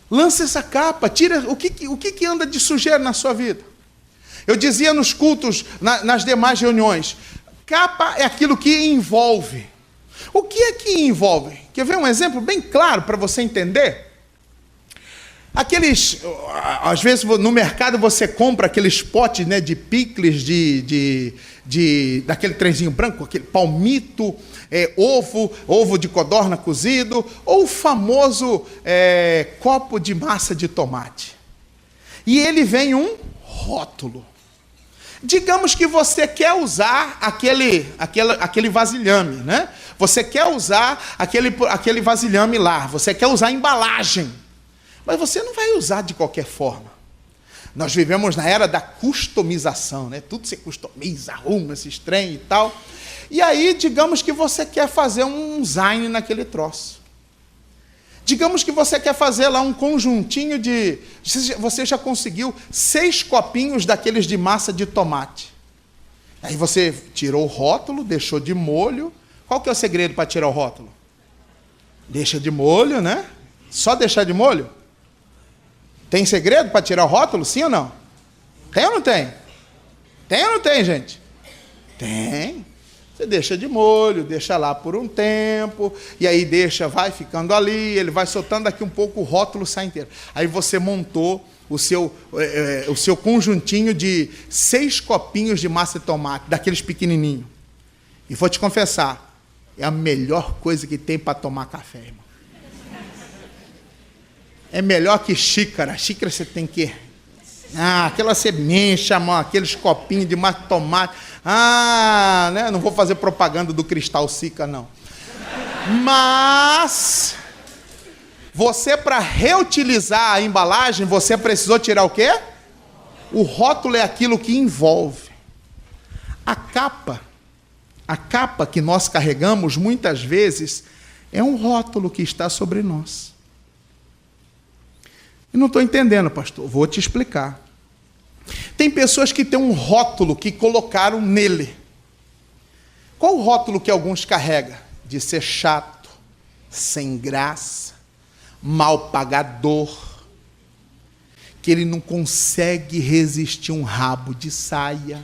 A: lança essa capa, tira o que anda de sujeira na sua vida. Eu dizia nos cultos, nas demais reuniões, capa é aquilo que envolve. O que é que envolve? Quer ver um exemplo bem claro para você entender? Às vezes no mercado você compra aqueles potes, né, de picles, daquele trenzinho branco, aquele palmito, ovo de codorna cozido, ou o famoso copo de massa de tomate. E ele vem um rótulo. Digamos que você quer usar aquele vasilhame, né? Você quer usar aquele vasilhame lá, você quer usar a embalagem, mas você não vai usar de qualquer forma. Nós vivemos na era da customização, né? Tudo se customiza, arruma esses trem e tal. E aí, digamos que você quer fazer um design naquele troço. Digamos que você quer fazer lá um conjuntinho de... Você já conseguiu 6 copinhos daqueles de massa de tomate. Aí você tirou o rótulo, deixou de molho. Qual que é o segredo para tirar o rótulo? Deixa de molho, né? Só deixar de molho? Tem segredo para tirar o rótulo, sim ou não? Tem ou não tem? Tem ou não tem, gente? Tem. Você deixa de molho, deixa lá por um tempo, e aí vai ficando ali, ele vai soltando daqui um pouco, o rótulo sai inteiro. Aí você montou o seu conjuntinho de 6 copinhos de massa de tomate, daqueles pequenininhos. E vou te confessar, é a melhor coisa que tem para tomar café, irmão. É melhor que xícara. Xícara você tem que... aquela você mexe a mão, aqueles copinhos de massa de tomate. Né? Não vou fazer propaganda do Cristal Sica, não. Mas, você, para reutilizar a embalagem, você precisou tirar o quê? O rótulo é aquilo que envolve. A A capa que nós carregamos, muitas vezes, é um rótulo que está sobre nós. Eu não estou entendendo, pastor. Vou te explicar. Tem pessoas que têm um rótulo que colocaram nele. Qual o rótulo que alguns carregam? De ser chato, sem graça, mal pagador, que ele não consegue resistir um rabo de saia.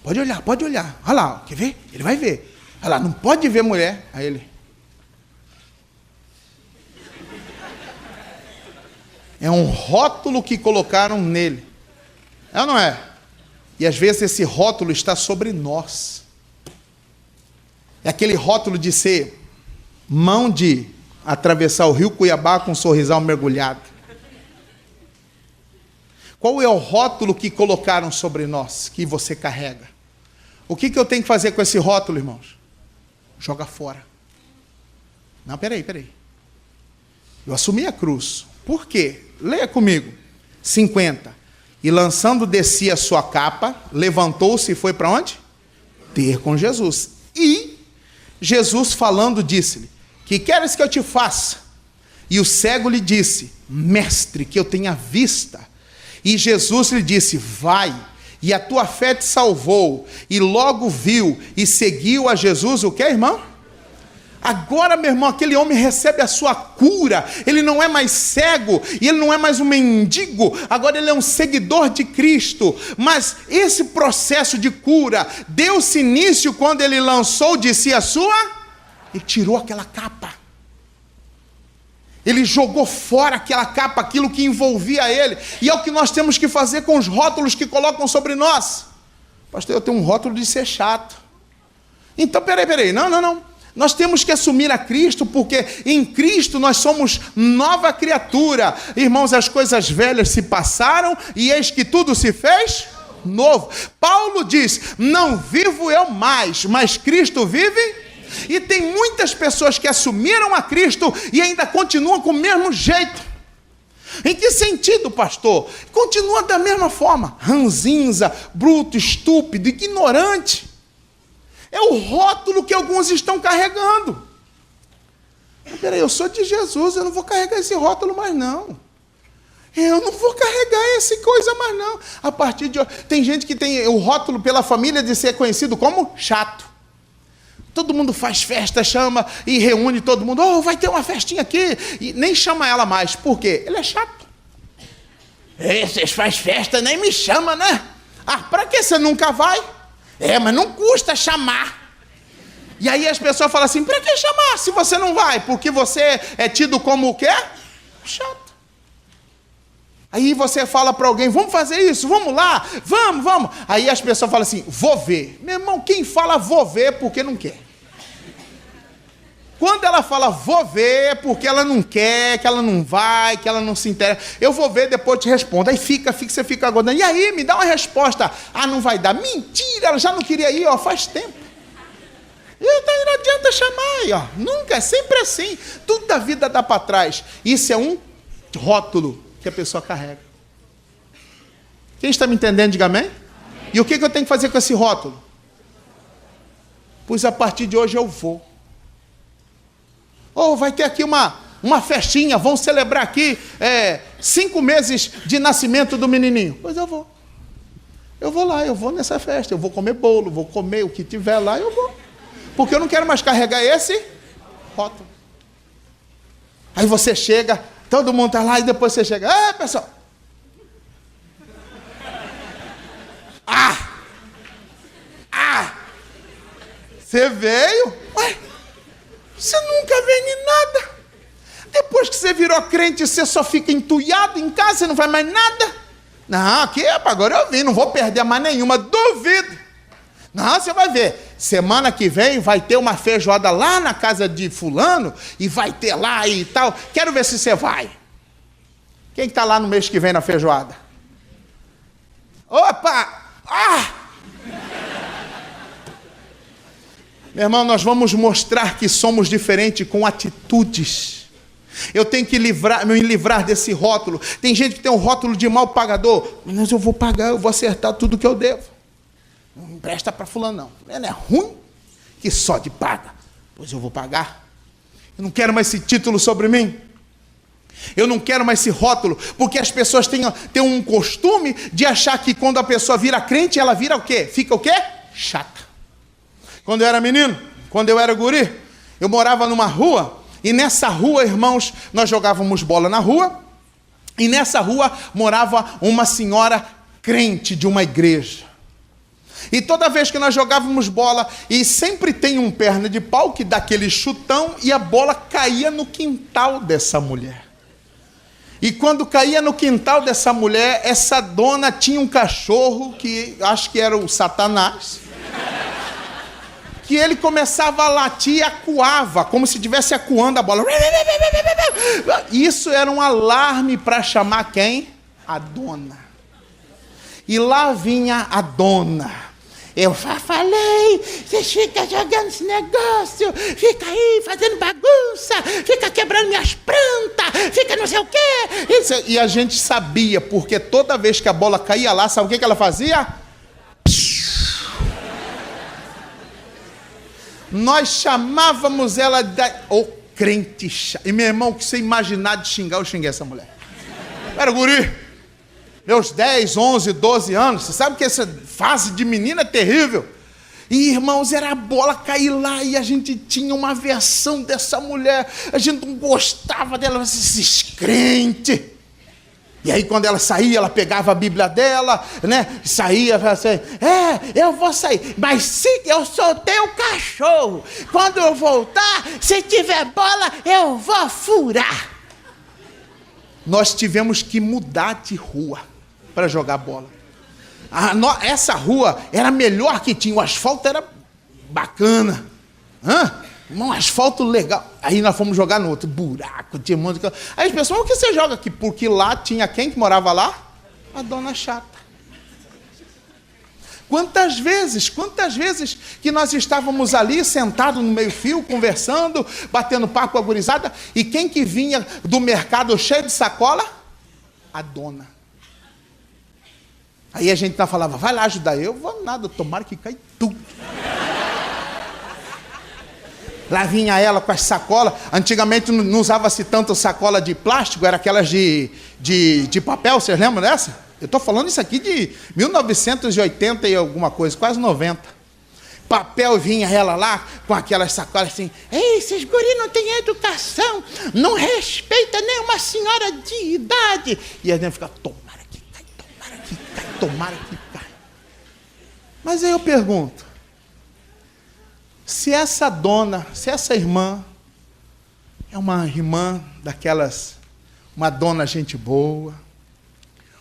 A: Pode olhar, pode olhar. Olha lá, quer ver? Ele vai ver. Olha lá, não pode ver mulher. Aí ele... É um rótulo que colocaram nele. É ou não é? E às vezes esse rótulo está sobre nós. É aquele rótulo de ser mão de atravessar o rio Cuiabá com um sorrisal mergulhado. Qual é o rótulo que colocaram sobre nós, que você carrega? O que eu tenho que fazer com esse rótulo, irmãos? Joga fora. Não, peraí. Eu assumi a cruz. Por quê? Leia comigo. 50. E lançando de si a sua capa, levantou-se e foi para onde? Ter com Jesus. E Jesus falando disse-lhe, que queres que eu te faça? E o cego lhe disse, mestre, que eu tenha vista. E Jesus lhe disse, vai, e a tua fé te salvou. E logo viu e seguiu a Jesus, o que, irmão? Agora, meu irmão, aquele homem recebe a sua cura. Ele não é mais cego e ele não é mais um mendigo. Agora ele é um seguidor de Cristo. Mas esse processo de cura deu-se início quando ele lançou de si a sua e tirou aquela capa. Ele jogou fora aquela capa, aquilo que envolvia ele. E é o que nós temos que fazer com os rótulos que colocam sobre nós. Pastor, eu tenho um rótulo de ser chato. Então, peraí. Não. Nós temos que assumir a Cristo, porque em Cristo nós somos nova criatura. Irmãos, as coisas velhas se passaram e eis que tudo se fez novo. Paulo diz, não vivo eu mais, mas Cristo vive. E tem muitas pessoas que assumiram a Cristo e ainda continuam com o mesmo jeito. Em que sentido, pastor? Continua da mesma forma, ranzinza, bruto, estúpido, ignorante. É o rótulo que alguns estão carregando. Peraí, eu sou de Jesus, eu não vou carregar esse rótulo mais não. Eu não vou carregar essa coisa mais não. A partir de hoje, tem gente que tem o rótulo pela família de ser conhecido como chato. Todo mundo faz festa, chama e reúne todo mundo. Oh, vai ter uma festinha aqui. E nem chama ela mais. Por quê? Ele é chato. Vocês fazem festa, nem me chama, né? Ah, para que você nunca vai? Mas não custa chamar. E aí as pessoas falam assim, para que chamar se você não vai? Porque você é tido como o quê? Chato. Aí você fala para alguém, vamos fazer isso, vamos lá, vamos. Aí as pessoas falam assim, vou ver. Meu irmão, quem fala vou ver é porque não quer. Quando ela fala vou ver é porque ela não quer, que ela não vai, que ela não se interessa. Eu vou ver, depois eu te respondo. Aí você fica aguardando. E aí, me dá uma resposta. Ah, não vai dar. Mentira, ela já não queria ir, faz tempo. Então não adianta chamar, Nunca, é sempre assim. Tudo da vida dá para trás. Isso é um rótulo que a pessoa carrega. Quem está me entendendo, diga amém? E o que eu tenho que fazer com esse rótulo? Pois a partir de hoje eu vou. Vai ter aqui uma festinha, vão celebrar aqui 5 meses de nascimento do menininho. Pois eu vou. Eu vou lá, eu vou nessa festa, eu vou comer bolo, vou comer o que tiver lá, eu vou. Porque eu não quero mais carregar esse rótulo. Aí você chega, todo mundo está lá e depois você chega, pessoal. Você veio? Ué? Você nunca vem em nada. Depois que você virou crente, você só fica entulhado em casa, você não faz mais nada. Não, aqui agora eu vim, não vou perder mais nenhuma, duvido. Não, você vai ver. Semana que vem vai ter uma feijoada lá na casa de fulano, e vai ter lá e tal. Quero ver se você vai. Quem está lá no mês que vem na feijoada? Opa! Meu irmão, nós vamos mostrar que somos diferentes com atitudes. Eu tenho que me livrar desse rótulo. Tem gente que tem um rótulo de mal pagador. Mas eu vou pagar, eu vou acertar tudo que eu devo. Não empresta para fulano, não. Ele é ruim. que só de paga. Pois eu vou pagar. Eu não quero mais esse título sobre mim. Eu não quero mais esse rótulo, porque as pessoas têm um costume de achar que quando a pessoa vira crente, ela vira o quê? Fica o quê? Chata. Quando eu era menino, quando eu era guri, eu morava numa rua, e nessa rua, irmãos, nós jogávamos bola na rua, e nessa rua morava uma senhora crente de uma igreja. E toda vez que nós jogávamos bola, e sempre tem um perna de pau que dá aquele chutão, e a bola caía no quintal dessa mulher. E quando caía no quintal dessa mulher, essa dona tinha um cachorro, que acho que era o Satanás, que ele começava a latir e acuava, como se estivesse acuando a bola. Isso era um alarme para chamar quem? A dona. E lá vinha a dona. Eu já falei, vocês ficam jogando esse negócio, fica aí fazendo bagunça, fica quebrando minhas plantas, fica não sei o quê. E a gente sabia, porque toda vez que a bola caía lá, sabe o que ela fazia? Nós chamávamos ela de... crente chata. E meu irmão, o que você imaginar de xingar, eu xinguei essa mulher. Era guri. Meus 10, 11, 12 anos, você sabe que essa fase de menina é terrível. E, irmãos, era a bola cair lá e a gente tinha uma versão dessa mulher. A gente não gostava dela, esses crentes. E aí, quando ela saía, ela pegava a Bíblia dela, né? Saía, assim, eu vou sair. Mas se eu sou teu cachorro, quando eu voltar, se tiver bola, eu vou furar. Nós tivemos que mudar de rua para jogar bola. Essa rua era melhor que tinha, o asfalto era bacana. Um asfalto legal. Aí nós fomos jogar no outro buraco, tinha um monte de... Aí as pessoas, o que você joga aqui? Porque lá tinha quem que morava lá? A dona chata. Quantas vezes que nós estávamos ali sentados no meio-fio, conversando, batendo papo com a gurizada, e quem que vinha do mercado cheio de sacola? A dona. Aí a gente falava, vai lá ajudar eu, vou nada, tomara que cai tudo. Lá vinha ela com as sacolas, antigamente não usava-se tanto sacola de plástico, era aquelas de papel, vocês lembram dessa? Eu estou falando isso aqui de 1980 e alguma coisa, quase 90. Papel, vinha ela lá com aquelas sacolas assim, ei, esses guris não têm educação, não respeita nem uma senhora de idade. E a gente fica, tomara que cai, tomara que cai, tomara que cai. Mas aí eu pergunto, se essa dona, se essa irmã é uma irmã daquelas, uma dona gente boa,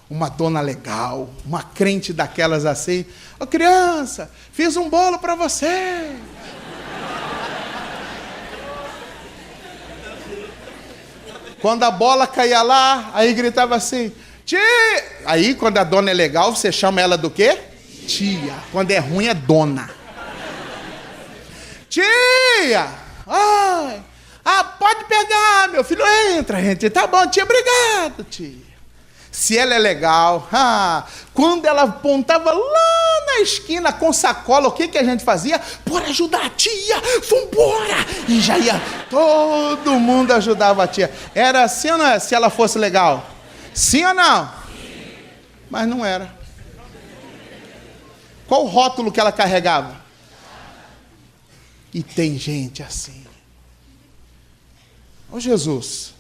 A: uma dona legal, uma crente daquelas assim, ô criança, fiz um bolo para você. Quando a bola caía lá, aí gritava assim, tia! Aí quando a dona é legal, você chama ela do quê? Tia. Quando é ruim, é dona. Tia! Ai! Pode pegar, meu filho, entra, gente. Tá bom, tia, obrigado, tia. Se ela é legal, quando ela apontava lá na esquina com sacola, o que a gente fazia? Por ajudar a tia, vambora! E já ia, todo mundo ajudava a tia. Era assim ou não é? Se ela fosse legal? Sim ou não? Mas não era. Qual o rótulo que ela carregava? E tem gente assim. Ô Jesus,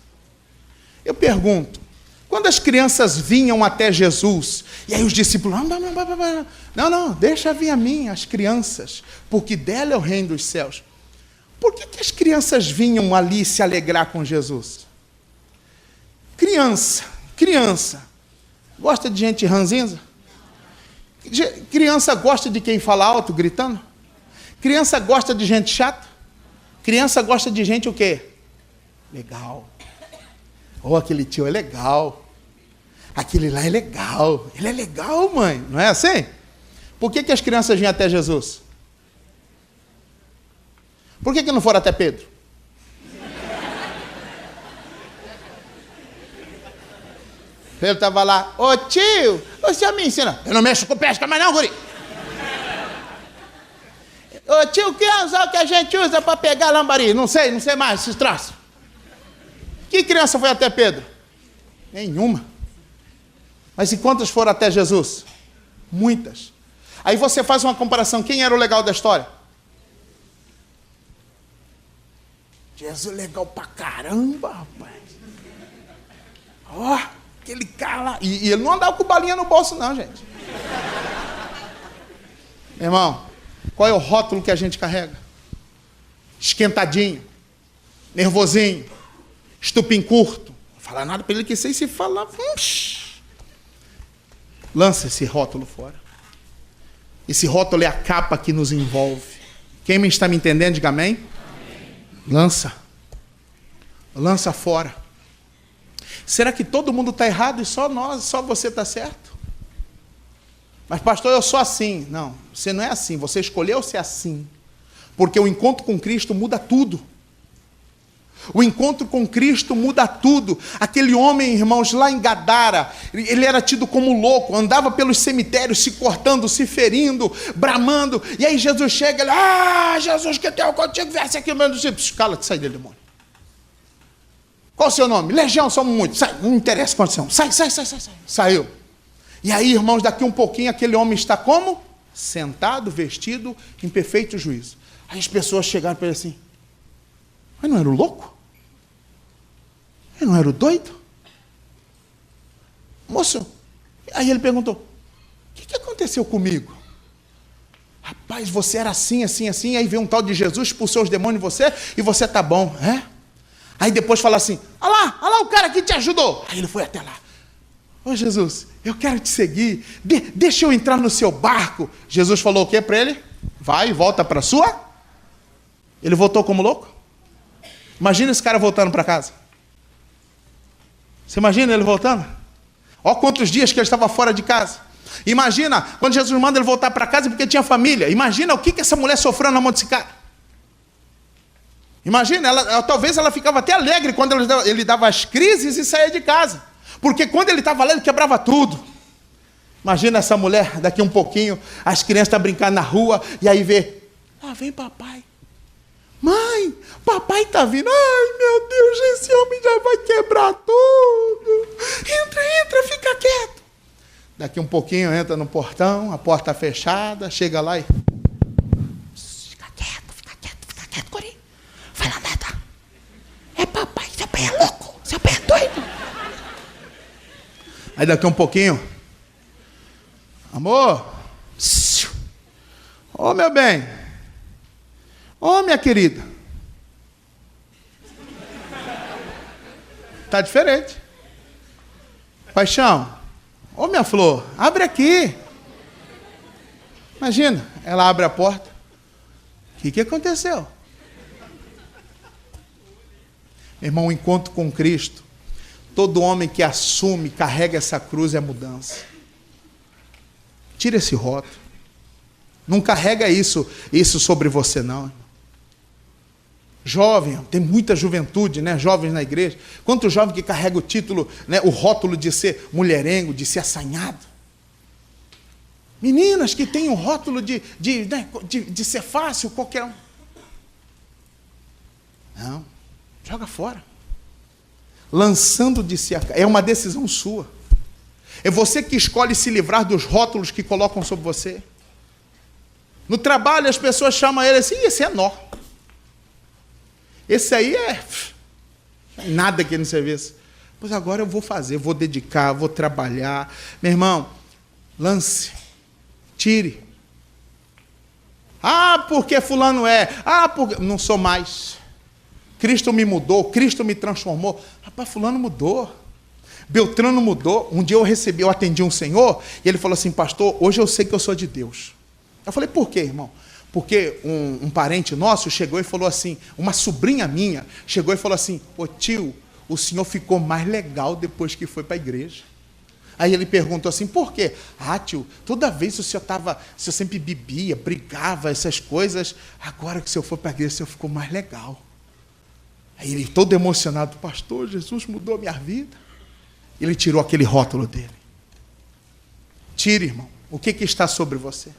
A: eu pergunto, quando as crianças vinham até Jesus, e aí os discípulos, não, deixa vir a mim, as crianças, porque dela é o reino dos céus. Por que as crianças vinham ali se alegrar com Jesus? Criança, gosta de gente ranzinza? Criança gosta de quem fala alto, gritando? Criança gosta de gente chata? Criança gosta de gente o quê? Legal. Aquele tio é legal. Aquele lá é legal. Ele é legal, mãe. Não é assim? Por que as crianças vinham até Jesus? Por que não foram até Pedro? Pedro estava lá. Ô tio, o senhor me ensina. Eu não mexo com pesca mais não, guri. Ô tio, que anzol que a gente usa para pegar lambari? Não sei mais esses traços. Que criança foi até Pedro? Nenhuma. Mas e quantas foram até Jesus? Muitas. Aí você faz uma comparação. Quem era o legal da história? Jesus legal pra caramba, rapaz. Ó, aquele cara lá. E ele não andava com balinha no bolso, não, gente. Meu irmão, qual é o rótulo que a gente carrega? Esquentadinho, nervosinho, estupim curto. Não fala nada para ele que sei se falar. Lança esse rótulo fora. Esse rótulo é a capa que nos envolve. Quem está me entendendo, diga amém. Lança. Lança fora. Será que todo mundo está errado e só você está certo? Mas pastor, eu sou assim. Não, você não é assim. Você escolheu ser assim. Porque o encontro com Cristo muda tudo. O encontro com Cristo muda tudo. Aquele homem, irmãos, lá em Gadara, ele era tido como louco, andava pelos cemitérios, se cortando, se ferindo, bramando. E aí Jesus chega, ele, Jesus, que tem contigo, viesse aqui no meio dos discípulos. Cala-te, sai dele, demônio. Qual o seu nome? Legião, somos muitos. Sai, não interessa a condição. Sai. Saiu. E aí, irmãos, daqui um pouquinho, aquele homem está como? Sentado, vestido, em perfeito juízo. Aí as pessoas chegaram para ele assim, mas não era o louco? Ele não era o doido? Moço, aí ele perguntou, o que aconteceu comigo? Rapaz, você era assim, aí veio um tal de Jesus, expulsou os demônios em você, e você tá bom, é? Aí depois fala assim, olha lá o cara que te ajudou. Aí ele foi até lá. Ô Jesus, eu quero te seguir, deixa eu entrar no seu barco. Jesus falou o que para ele? Vai, volta para sua. Ele voltou como louco? Imagina esse cara voltando para casa. Você imagina ele voltando? Olha quantos dias que ele estava fora de casa. Imagina, quando Jesus manda ele voltar para casa porque tinha família. Imagina o que essa mulher sofreu na mão desse cara. Imagina, talvez ela ficava até alegre quando ele dava as crises e saía de casa. Porque quando ele estava lá, ele quebrava tudo. Imagina essa mulher, daqui um pouquinho, as crianças estão brincando na rua, e aí vê, vem papai. Mãe, papai está vindo. Ai, meu Deus, esse homem já vai quebrar tudo. Entra, fica quieto. Daqui um pouquinho, entra no portão, a porta fechada, chega lá e... Fica quieto, Corinho. Fala nada. É papai, seu pai é louco, seu pai é doido. Aí daqui um pouquinho, amor, ô meu bem, ô minha querida, tá diferente. Paixão, ô minha flor, abre aqui. Imagina, ela abre a porta. O que aconteceu? Irmão, o encontro com Cristo, todo homem que assume, carrega essa cruz é mudança. Tira esse rótulo. Não carrega isso sobre você, não. Jovem, tem muita juventude, né? Jovens na igreja. Quanto jovem que carrega o título, né? O rótulo de ser mulherengo, de ser assanhado. Meninas que têm o rótulo de ser fácil, qualquer um. Não, joga fora. Lançando de si, é uma decisão sua. É você que escolhe se livrar dos rótulos que colocam sobre você. No trabalho as pessoas chamam ele assim, esse é nó. Esse aí é nada aqui no serviço. Pois agora eu vou fazer, vou dedicar, vou trabalhar. Meu irmão, lance, tire. Porque fulano é. Porque... Não sou mais. Cristo me mudou, Cristo me transformou. Rapaz, fulano mudou. Beltrano mudou. Um dia eu atendi um senhor, e ele falou assim, pastor, hoje eu sei que eu sou de Deus. Eu falei, por quê, irmão? Porque um parente nosso chegou e falou assim, uma sobrinha minha, chegou e falou assim, ô tio, o senhor ficou mais legal depois que foi para a igreja. Aí ele perguntou assim, por quê? Tio, toda vez o senhor sempre bebia, brigava, essas coisas, agora que o senhor foi para a igreja, o senhor ficou mais legal. Aí ele todo emocionado, pastor, Jesus mudou a minha vida. Ele tirou aquele rótulo dele. Tire, irmão, o que está sobre você?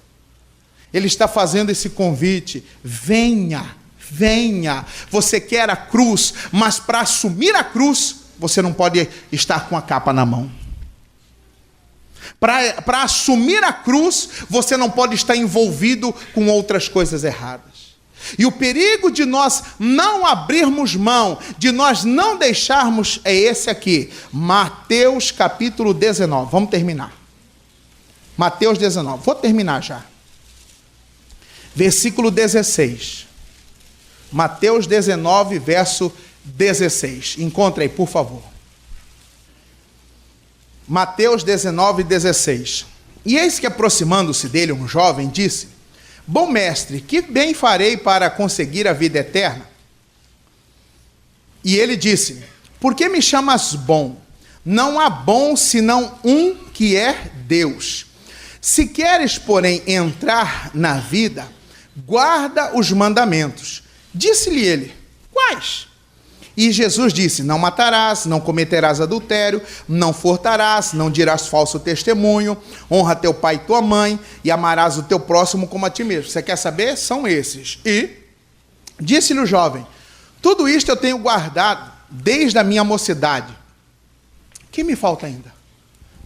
A: Ele está fazendo esse convite. Venha, venha. Você quer a cruz, mas para assumir a cruz, você não pode estar com a capa na mão. Para assumir a cruz, você não pode estar envolvido com outras coisas erradas. E o perigo de nós não abrirmos mão, de nós não deixarmos, é esse aqui. Mateus capítulo 19. Vamos terminar. Mateus 19. Vou terminar já. Versículo 16. Mateus 19, verso 16. Encontra aí, por favor. Mateus 19, 16. E eis que, aproximando-se dele, um jovem disse: Bom mestre, que bem farei para conseguir a vida eterna? E ele disse: Por que me chamas bom? Não há bom senão um, que é Deus. Se queres, porém, entrar na vida, guarda os mandamentos. Disse-lhe ele: Quais? E Jesus disse: Não matarás, não cometerás adultério, não furtarás, não dirás falso testemunho, honra teu pai e tua mãe, e amarás o teu próximo como a ti mesmo. Você quer saber? São esses. E disse-lhe o jovem: Tudo isto eu tenho guardado desde a minha mocidade. O que me falta ainda?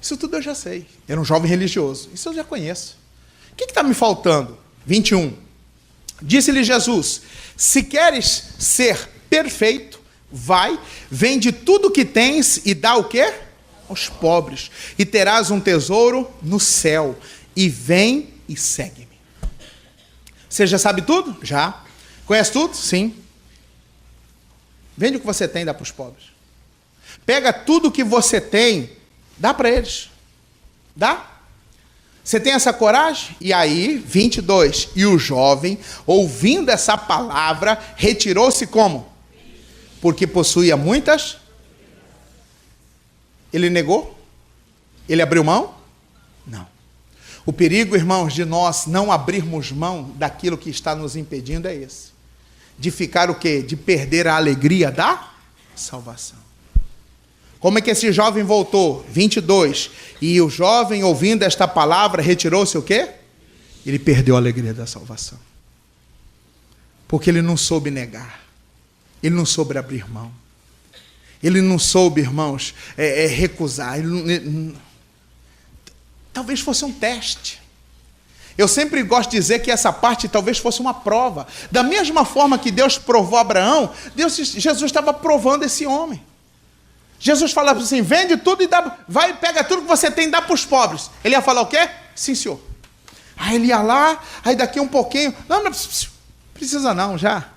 A: Isso tudo eu já sei. Era um jovem religioso. Isso eu já conheço. O que está me faltando? 21. Disse-lhe Jesus: Se queres ser perfeito, vai, vende tudo o que tens e dá o quê? Aos pobres. E terás um tesouro no céu. E vem e segue-me. Você já sabe tudo? Já. Conhece tudo? Sim. Vende o que você tem e dá para os pobres. Pega tudo o que você tem, dá para eles. Dá? Você tem essa coragem? E aí, 22. E o jovem, ouvindo essa palavra, retirou-se como? Porque possuía muitas. Ele negou? Ele abriu mão? Não. O perigo, irmãos, de nós não abrirmos mão daquilo que está nos impedindo é esse. De ficar o quê? De perder a alegria da salvação. Como é que esse jovem voltou? 22. E o jovem, ouvindo esta palavra, retirou-se o quê? Ele perdeu a alegria da salvação. Porque ele não soube negar. Ele não soube abrir mão. Ele não soube, irmãos, recusar. Talvez fosse um teste. Eu sempre gosto de dizer que essa parte talvez fosse uma prova. Da mesma forma que Deus provou Abraão, Jesus estava provando esse homem. Jesus falava assim: vende tudo e dá, vai, pega tudo que você tem e dá para os pobres. Ele ia falar o quê? Sim, senhor. Aí ele ia lá, aí daqui um pouquinho, não precisa não, já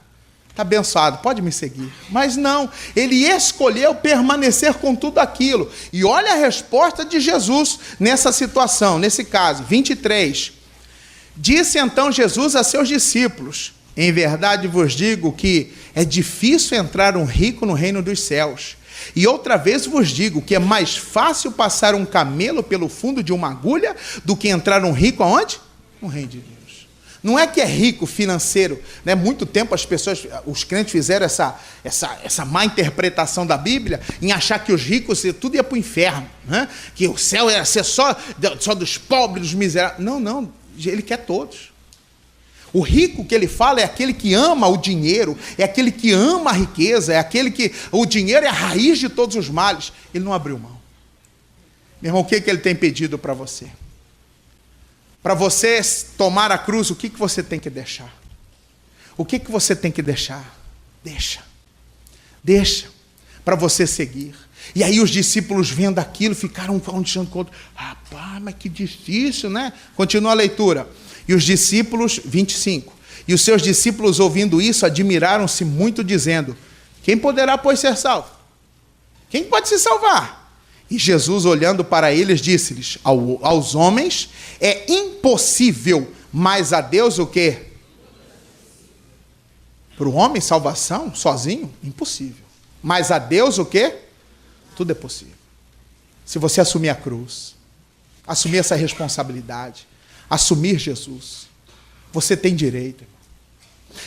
A: está abençoado, pode me seguir. Mas não, ele escolheu permanecer com tudo aquilo. E olha a resposta de Jesus nessa situação, nesse caso, 23. Disse então Jesus a seus discípulos: em verdade vos digo que é difícil entrar um rico no reino dos céus. E outra vez vos digo que é mais fácil passar um camelo pelo fundo de uma agulha do que entrar um rico aonde? No reino de Deus. Não é que é rico financeiro, né? Muito tempo os crentes fizeram essa má interpretação da Bíblia em achar que os ricos tudo ia para o inferno, né? Que o céu ia ser só dos pobres, dos miseráveis. Não, ele quer todos. O rico que ele fala é aquele que ama o dinheiro, é aquele que ama a riqueza, é aquele que o dinheiro é a raiz de todos os males. Ele não abriu mão. Meu irmão, o que ele tem pedido para você? Para você tomar a cruz, o que você tem que deixar? O que você tem que deixar? Deixa, para você seguir. E aí os discípulos vendo aquilo, ficaram falando com outro: rapaz, mas que difícil, né? Continua a leitura. E os discípulos, 25, e os seus discípulos ouvindo isso, admiraram-se muito, dizendo: quem poderá, pois, ser salvo? Quem pode se salvar? E Jesus, olhando para eles, disse-lhes: aos homens é impossível, mas a Deus o quê? Para o homem, salvação, sozinho, impossível. Mas a Deus o quê? Tudo é possível. Se você assumir a cruz, assumir essa responsabilidade, assumir Jesus, você tem direito.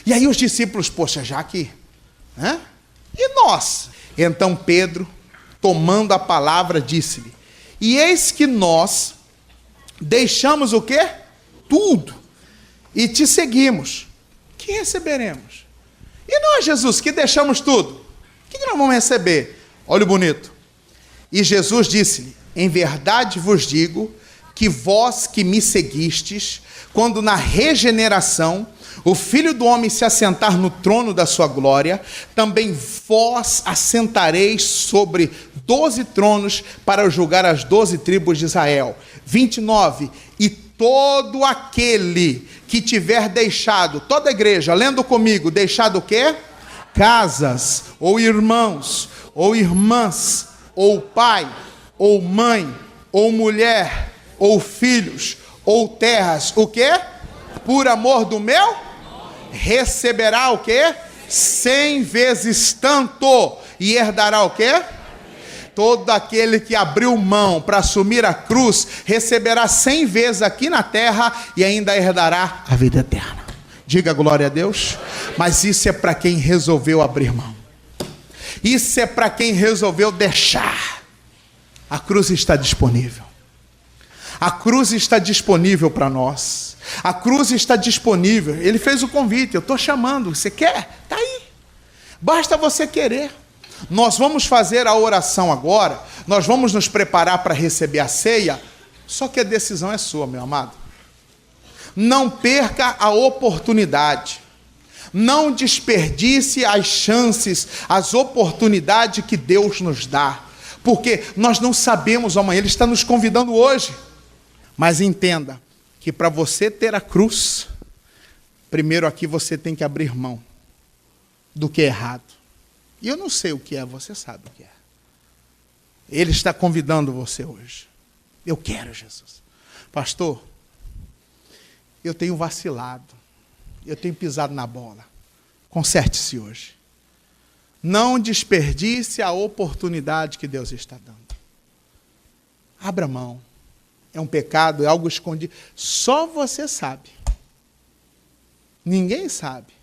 A: E aí os discípulos, poxa, já que... E nós? Então Pedro, tomando a palavra, disse-lhe: e eis que nós deixamos o quê? Tudo, e te seguimos, que receberemos? E nós, Jesus, que deixamos tudo, o que nós vamos receber? Olha o bonito. E Jesus disse-lhe: em verdade vos digo que vós que me seguistes, quando na regeneração o Filho do Homem se assentar no trono da sua glória, também vós assentareis sobre 12 tronos para julgar as 12 tribos de Israel. 29. E todo aquele que tiver deixado, toda a igreja, lendo comigo, deixado o quê? Casas, ou irmãos, ou irmãs, ou pai, ou mãe, ou mulher, ou filhos, ou terras, o quê? Por amor do meu, receberá o quê? 100 vezes tanto, e herdará o quê? Todo aquele que abriu mão para assumir a cruz, receberá 100 vezes aqui na terra, e ainda herdará a vida eterna. Diga glória a Deus. Mas isso é para quem resolveu abrir mão. Isso é para quem resolveu deixar. A cruz está disponível. A cruz está disponível para nós. A cruz está disponível. Ele fez o convite. Eu estou chamando. Você quer? Está aí. Basta você querer. Nós vamos fazer a oração agora. Nós vamos nos preparar para receber a ceia. Só que a decisão é sua, meu amado. Não perca a oportunidade. Não desperdice as chances, as oportunidades que Deus nos dá. Porque nós não sabemos amanhã. Ele está nos convidando hoje. Mas entenda que para você ter a cruz, primeiro aqui você tem que abrir mão do que é errado. E eu não sei o que é, você sabe o que é. Ele está convidando você hoje. Eu quero, Jesus. Pastor, eu tenho vacilado. Eu tenho pisado na bola. Conserte-se hoje. Não desperdice a oportunidade que Deus está dando. Abra mão. É um pecado, é algo escondido. Só você sabe. Ninguém sabe.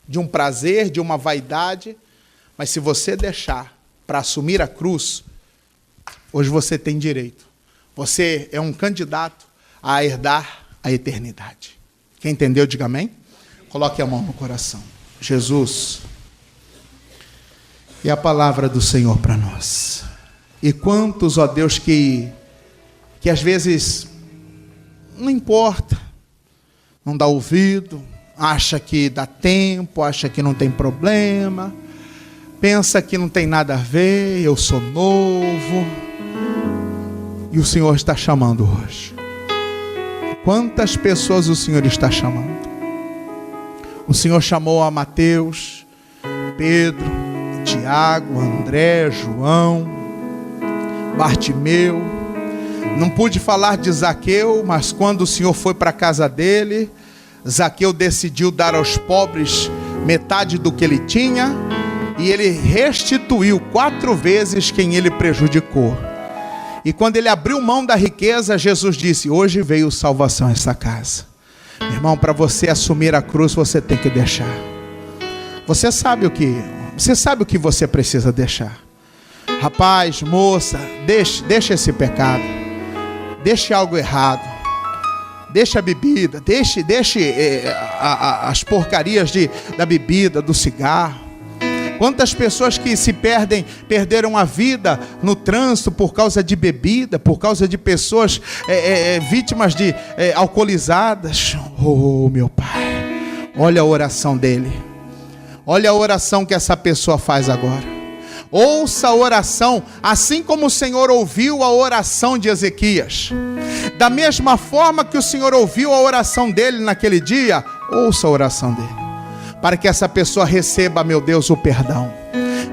A: De um prazer, de uma vaidade. Mas se você deixar para assumir a cruz, hoje você tem direito. Você é um candidato a herdar a eternidade. Quem entendeu, diga amém. Coloque a mão no coração. Jesus, e a palavra do Senhor para nós. E quantos, ó Deus, que às vezes não importa, não dá ouvido, acha que dá tempo, acha que não tem problema, pensa que não tem nada a ver, eu sou novo. E o Senhor está chamando hoje. Quantas pessoas o Senhor está chamando? O Senhor chamou a Mateus, Pedro, Tiago, André, João, Bartimeu. Não pude falar de Zaqueu, mas quando o Senhor foi para a casa dele, Zaqueu decidiu dar aos pobres metade do que ele tinha, e ele restituiu 4 vezes quem ele prejudicou. E quando ele abriu mão da riqueza, Jesus disse: hoje veio salvação a essa casa. Meu irmão, para você assumir a cruz, você tem que deixar. Você sabe o que você precisa deixar. Rapaz, moça, deixa esse pecado. Deixe algo errado. Deixe a bebida. Deixe as porcarias da bebida, do cigarro. Quantas pessoas que se perderam a vida no trânsito por causa de bebida, por causa de pessoas vítimas de alcoolizadas. Oh, meu Pai, olha a oração dele. Olha a oração que essa pessoa faz agora. Ouça a oração, assim como o Senhor ouviu a oração de Ezequias. Da mesma forma que o Senhor ouviu a oração dele naquele dia, ouça a oração dele. Para que essa pessoa receba, meu Deus, o perdão.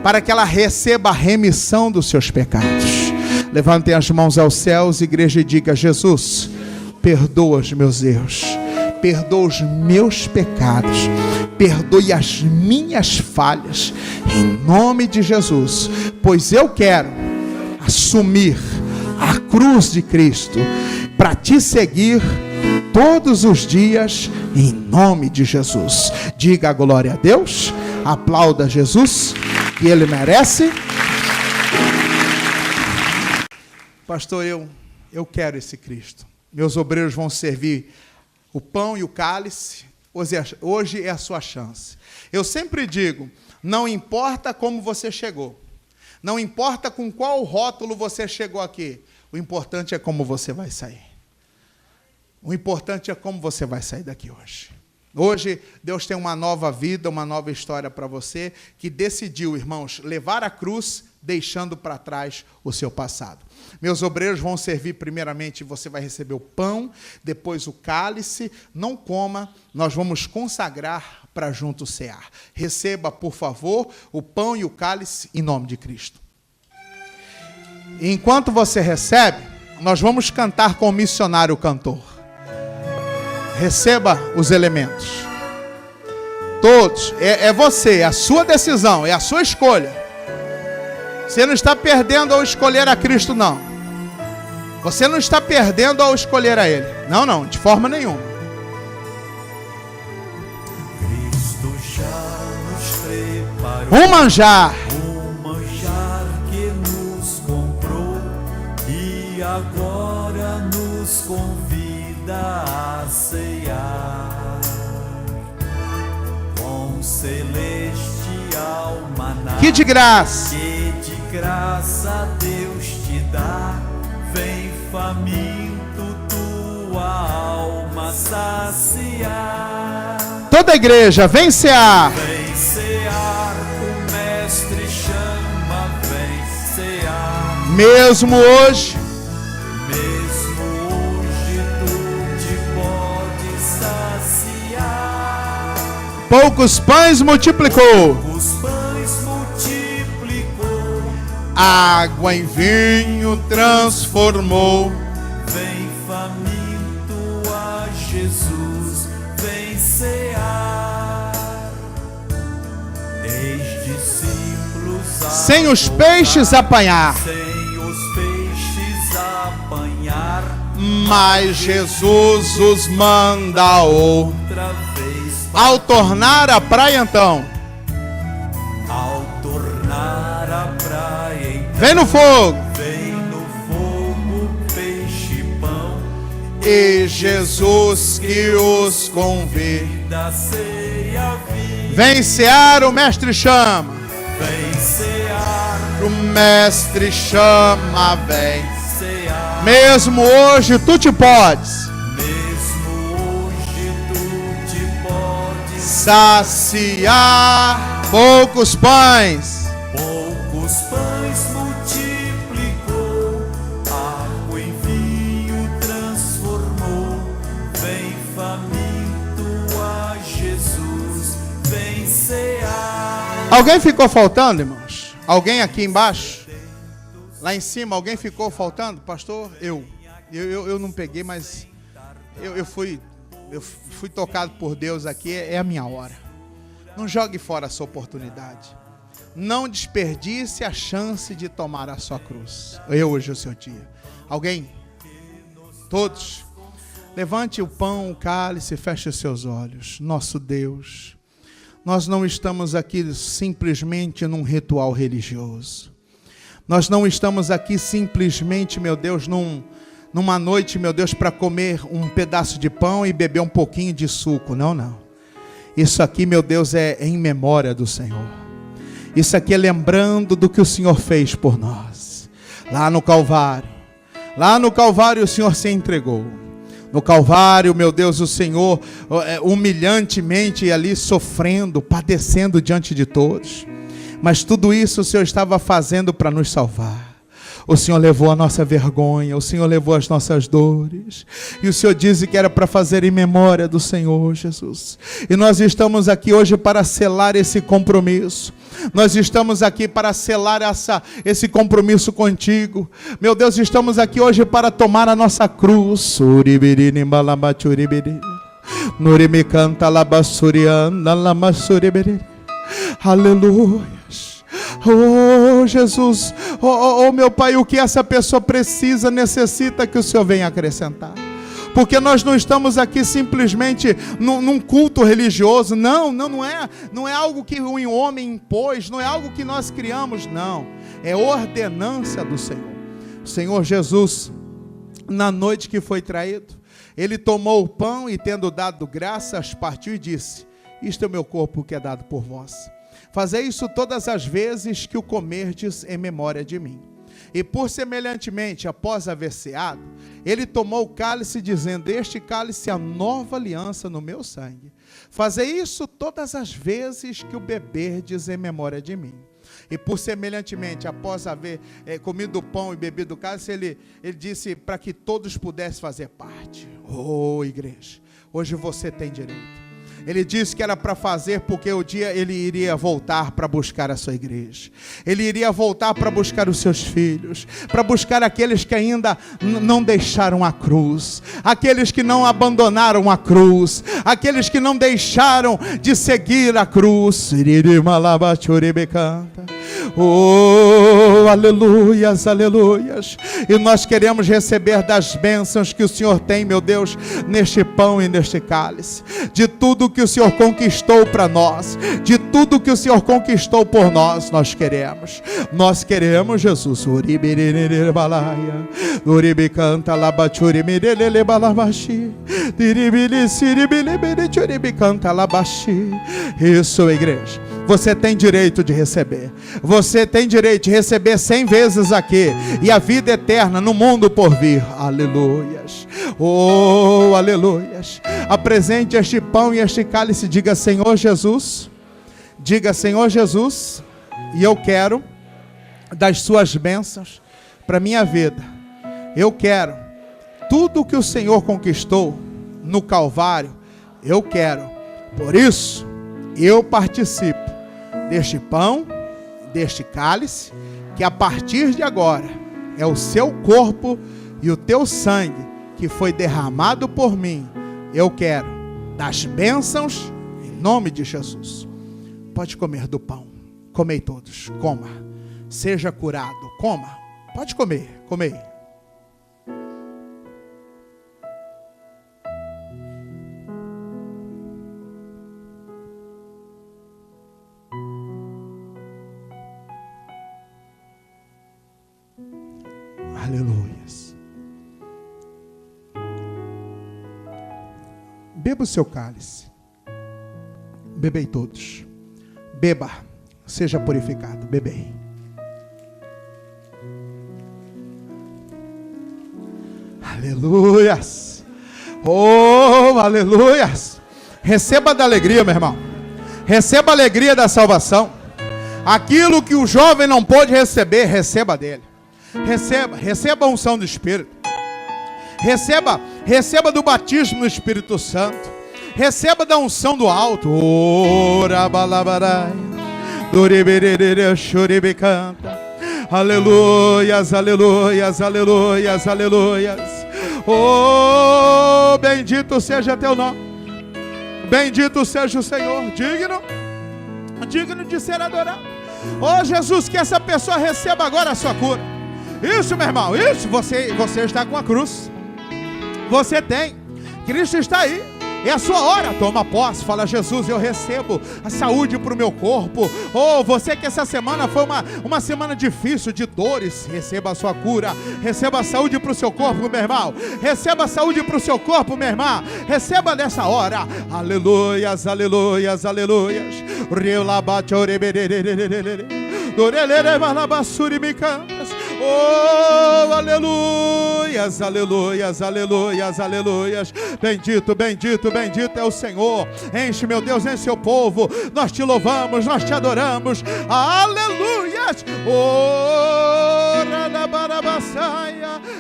A: Para que ela receba a remissão dos seus pecados. Levantem as mãos aos céus, igreja, e diga: Jesus, perdoa os meus erros. Perdoa os meus pecados. Perdoe as minhas falhas. Em nome de Jesus. Pois eu quero assumir a cruz de Cristo para te seguir todos os dias, em nome de Jesus. Diga glória a Deus, aplauda Jesus, que Ele merece. Pastor, eu quero esse Cristo. Meus obreiros vão servir o pão e o cálice, hoje é a sua chance. Eu sempre digo, não importa como você chegou, não importa com qual rótulo você chegou aqui, o importante é como você vai sair. O importante é como você vai sair daqui hoje. Hoje, Deus tem uma nova vida, uma nova história para você, que decidiu, irmãos, levar a cruz, deixando para trás o seu passado. Meus obreiros vão servir primeiramente, você vai receber o pão, depois o cálice, não coma, nós vamos consagrar para junto cear. Receba, por favor, o pão e o cálice em nome de Cristo. Enquanto você recebe, nós vamos cantar com o missionário cantor. Receba os elementos. Todos, é você, é a sua decisão, é a sua escolha. Você não está perdendo ao escolher a Cristo, não. Você não está perdendo ao escolher a Ele. Não, não, de forma nenhuma.
B: Cristo já nos preparou
A: Um manjar
B: que nos comprou e agora nos convida a cear com celestial maná
A: que de graça.
B: que de graça Deus te dá. Vem faminto tua alma saciar.
A: Toda a igreja, vem cear.
B: Vem cear, o mestre chama, vem cear.
A: Mesmo hoje,
B: Mesmo hoje tu te podes saciar.
A: poucos pães multiplicou,
B: Os pães multiplicou.
A: água em vinho transformou.
B: Vem faminto a Jesus, vem cear. Eis discípulos a
A: Sem os
B: voltar,
A: peixes apanhar,
B: sem os peixes apanhar.
A: mas Jesus os manda
B: Outra vez,
A: ao tornar a praia então.
B: ao tornar a praia, então
A: Vem no fogo.
B: vem no fogo peixe e pão.
A: E Jesus que os convida.
B: Da ceia viva,
A: Vem cear, o mestre chama.
B: vem cear,
A: O mestre chama, vem.
B: cear.
A: Mesmo hoje tu te podes
B: Mesmo hoje tu te podes
A: saciar. Poucos pães,
B: poucos pães multiplicou, água em vinho transformou. Vem faminto a Jesus, vem cear.
A: alguém ficou faltando, irmãos? Alguém aqui embaixo? Lá em cima, alguém ficou faltando? Pastor, eu não peguei, mas eu fui tocado por Deus aqui, é a minha hora. Não jogue fora essa oportunidade. Não desperdice a chance de tomar a sua cruz. Hoje é o seu dia. Alguém? Todos? Levante o pão, o cálice, feche os seus olhos. Nosso Deus, nós não estamos aqui simplesmente num ritual religioso. Nós não estamos aqui simplesmente, meu Deus, numa noite, meu Deus, para comer um pedaço de pão e beber um pouquinho de suco. Não, não. Isso aqui, meu Deus, é em memória do Senhor. Isso aqui é lembrando do que o Senhor fez por nós. Lá no Calvário. Lá no Calvário o Senhor se entregou. No Calvário, meu Deus, o Senhor humilhantemente ali sofrendo, padecendo diante de todos. Mas tudo isso o Senhor estava fazendo para nos salvar. O Senhor levou a nossa vergonha, o Senhor levou as nossas dores. E o Senhor disse que era para fazer em memória do Senhor Jesus. E nós estamos aqui hoje para selar esse compromisso. Nós estamos aqui para selar esse compromisso contigo. Meu Deus, estamos aqui hoje para tomar a nossa cruz. Aleluia. Oh Jesus, oh meu Pai, o que essa pessoa precisa, necessita que o Senhor venha acrescentar. Porque nós não estamos aqui simplesmente num culto religioso. Não é algo que um homem impôs, não é algo que nós criamos, não. É ordenança do Senhor. O Senhor Jesus, na noite que foi traído, Ele tomou o pão e, tendo dado graças, partiu e disse: isto é o meu corpo que é dado por vós. Fazei isso todas as vezes que o comerdes em memória de mim. E por semelhantemente, após haver ceado, ele tomou o cálice, dizendo: este cálice é a nova aliança no meu sangue. Fazei isso todas as vezes que o beberdes em memória de mim. E por semelhantemente, após haver comido o pão e bebido o cálice, ele disse para que todos pudessem fazer parte. Oh, igreja, hoje você tem direito. Ele disse que era para fazer porque o dia ele iria voltar para buscar a sua igreja. Ele iria voltar para buscar os seus filhos, para buscar aqueles que ainda não deixaram a cruz, aqueles que não abandonaram a cruz, aqueles que não deixaram de seguir a cruz. Oh, aleluias, aleluias. E nós queremos receber das bênçãos que o Senhor tem, meu Deus, neste pão e neste cálice, de tudo que o Senhor conquistou para nós, de tudo que o Senhor conquistou por nós. Nós queremos, Jesus. Isso, igreja. Você tem direito de receber. Você tem direito de receber 100 vezes aqui. E a vida eterna no mundo por vir. Aleluias. Oh, aleluias. Apresente este pão e este cálice. Diga: Senhor Jesus. Diga: Senhor Jesus. E eu quero das suas bênçãos para a minha vida. Eu quero tudo que o Senhor conquistou no Calvário. Eu quero. Por isso, eu participo deste pão, deste cálice, que a partir de agora é o seu corpo e o teu sangue que foi derramado por mim. Eu quero das bênçãos em nome de Jesus. Pode comer do pão. Comei todos. Coma. Seja curado. Coma. Pode comer. Comei. Aleluias. Beba o seu cálice. Bebei todos. Beba. Seja purificado. Bebei. Aleluias. Oh, aleluias. Receba da alegria, meu irmão. Receba a alegria da salvação. Aquilo que o jovem não pôde receber, receba dele. Receba a unção do Espírito. Receba do batismo do Espírito Santo. Receba da unção do alto. Aleluias, aleluias, aleluias, aleluias. Oh, bendito seja teu nome. Bendito seja o Senhor. Digno de ser adorado. Oh, Jesus, que essa pessoa receba agora a sua cura. Isso, meu irmão, isso, você está com a cruz. Você tem. Cristo está aí. É a sua hora. Toma posse. Fala: Jesus, eu recebo a saúde para o meu corpo. Oh, você que essa semana foi uma semana difícil de dores, receba a sua cura. Receba a saúde para o seu corpo, meu irmão. Receba a saúde para o seu corpo, minha irmã. Receba nessa hora. Aleluias, aleluias, aleluias. Oh, aleluias, aleluias, aleluias, aleluias. Bendito, bendito, bendito é o Senhor. Enche, meu Deus, enche o povo. Nós te louvamos, nós te adoramos. Aleluias. Oh,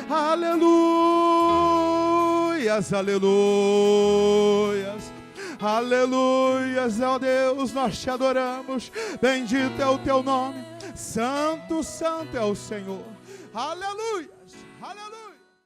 A: aleluias, aleluias. Aleluias, ó Deus, nós te adoramos. Bendito é o teu nome. Santo, santo é o Senhor. Aleluias, aleluia.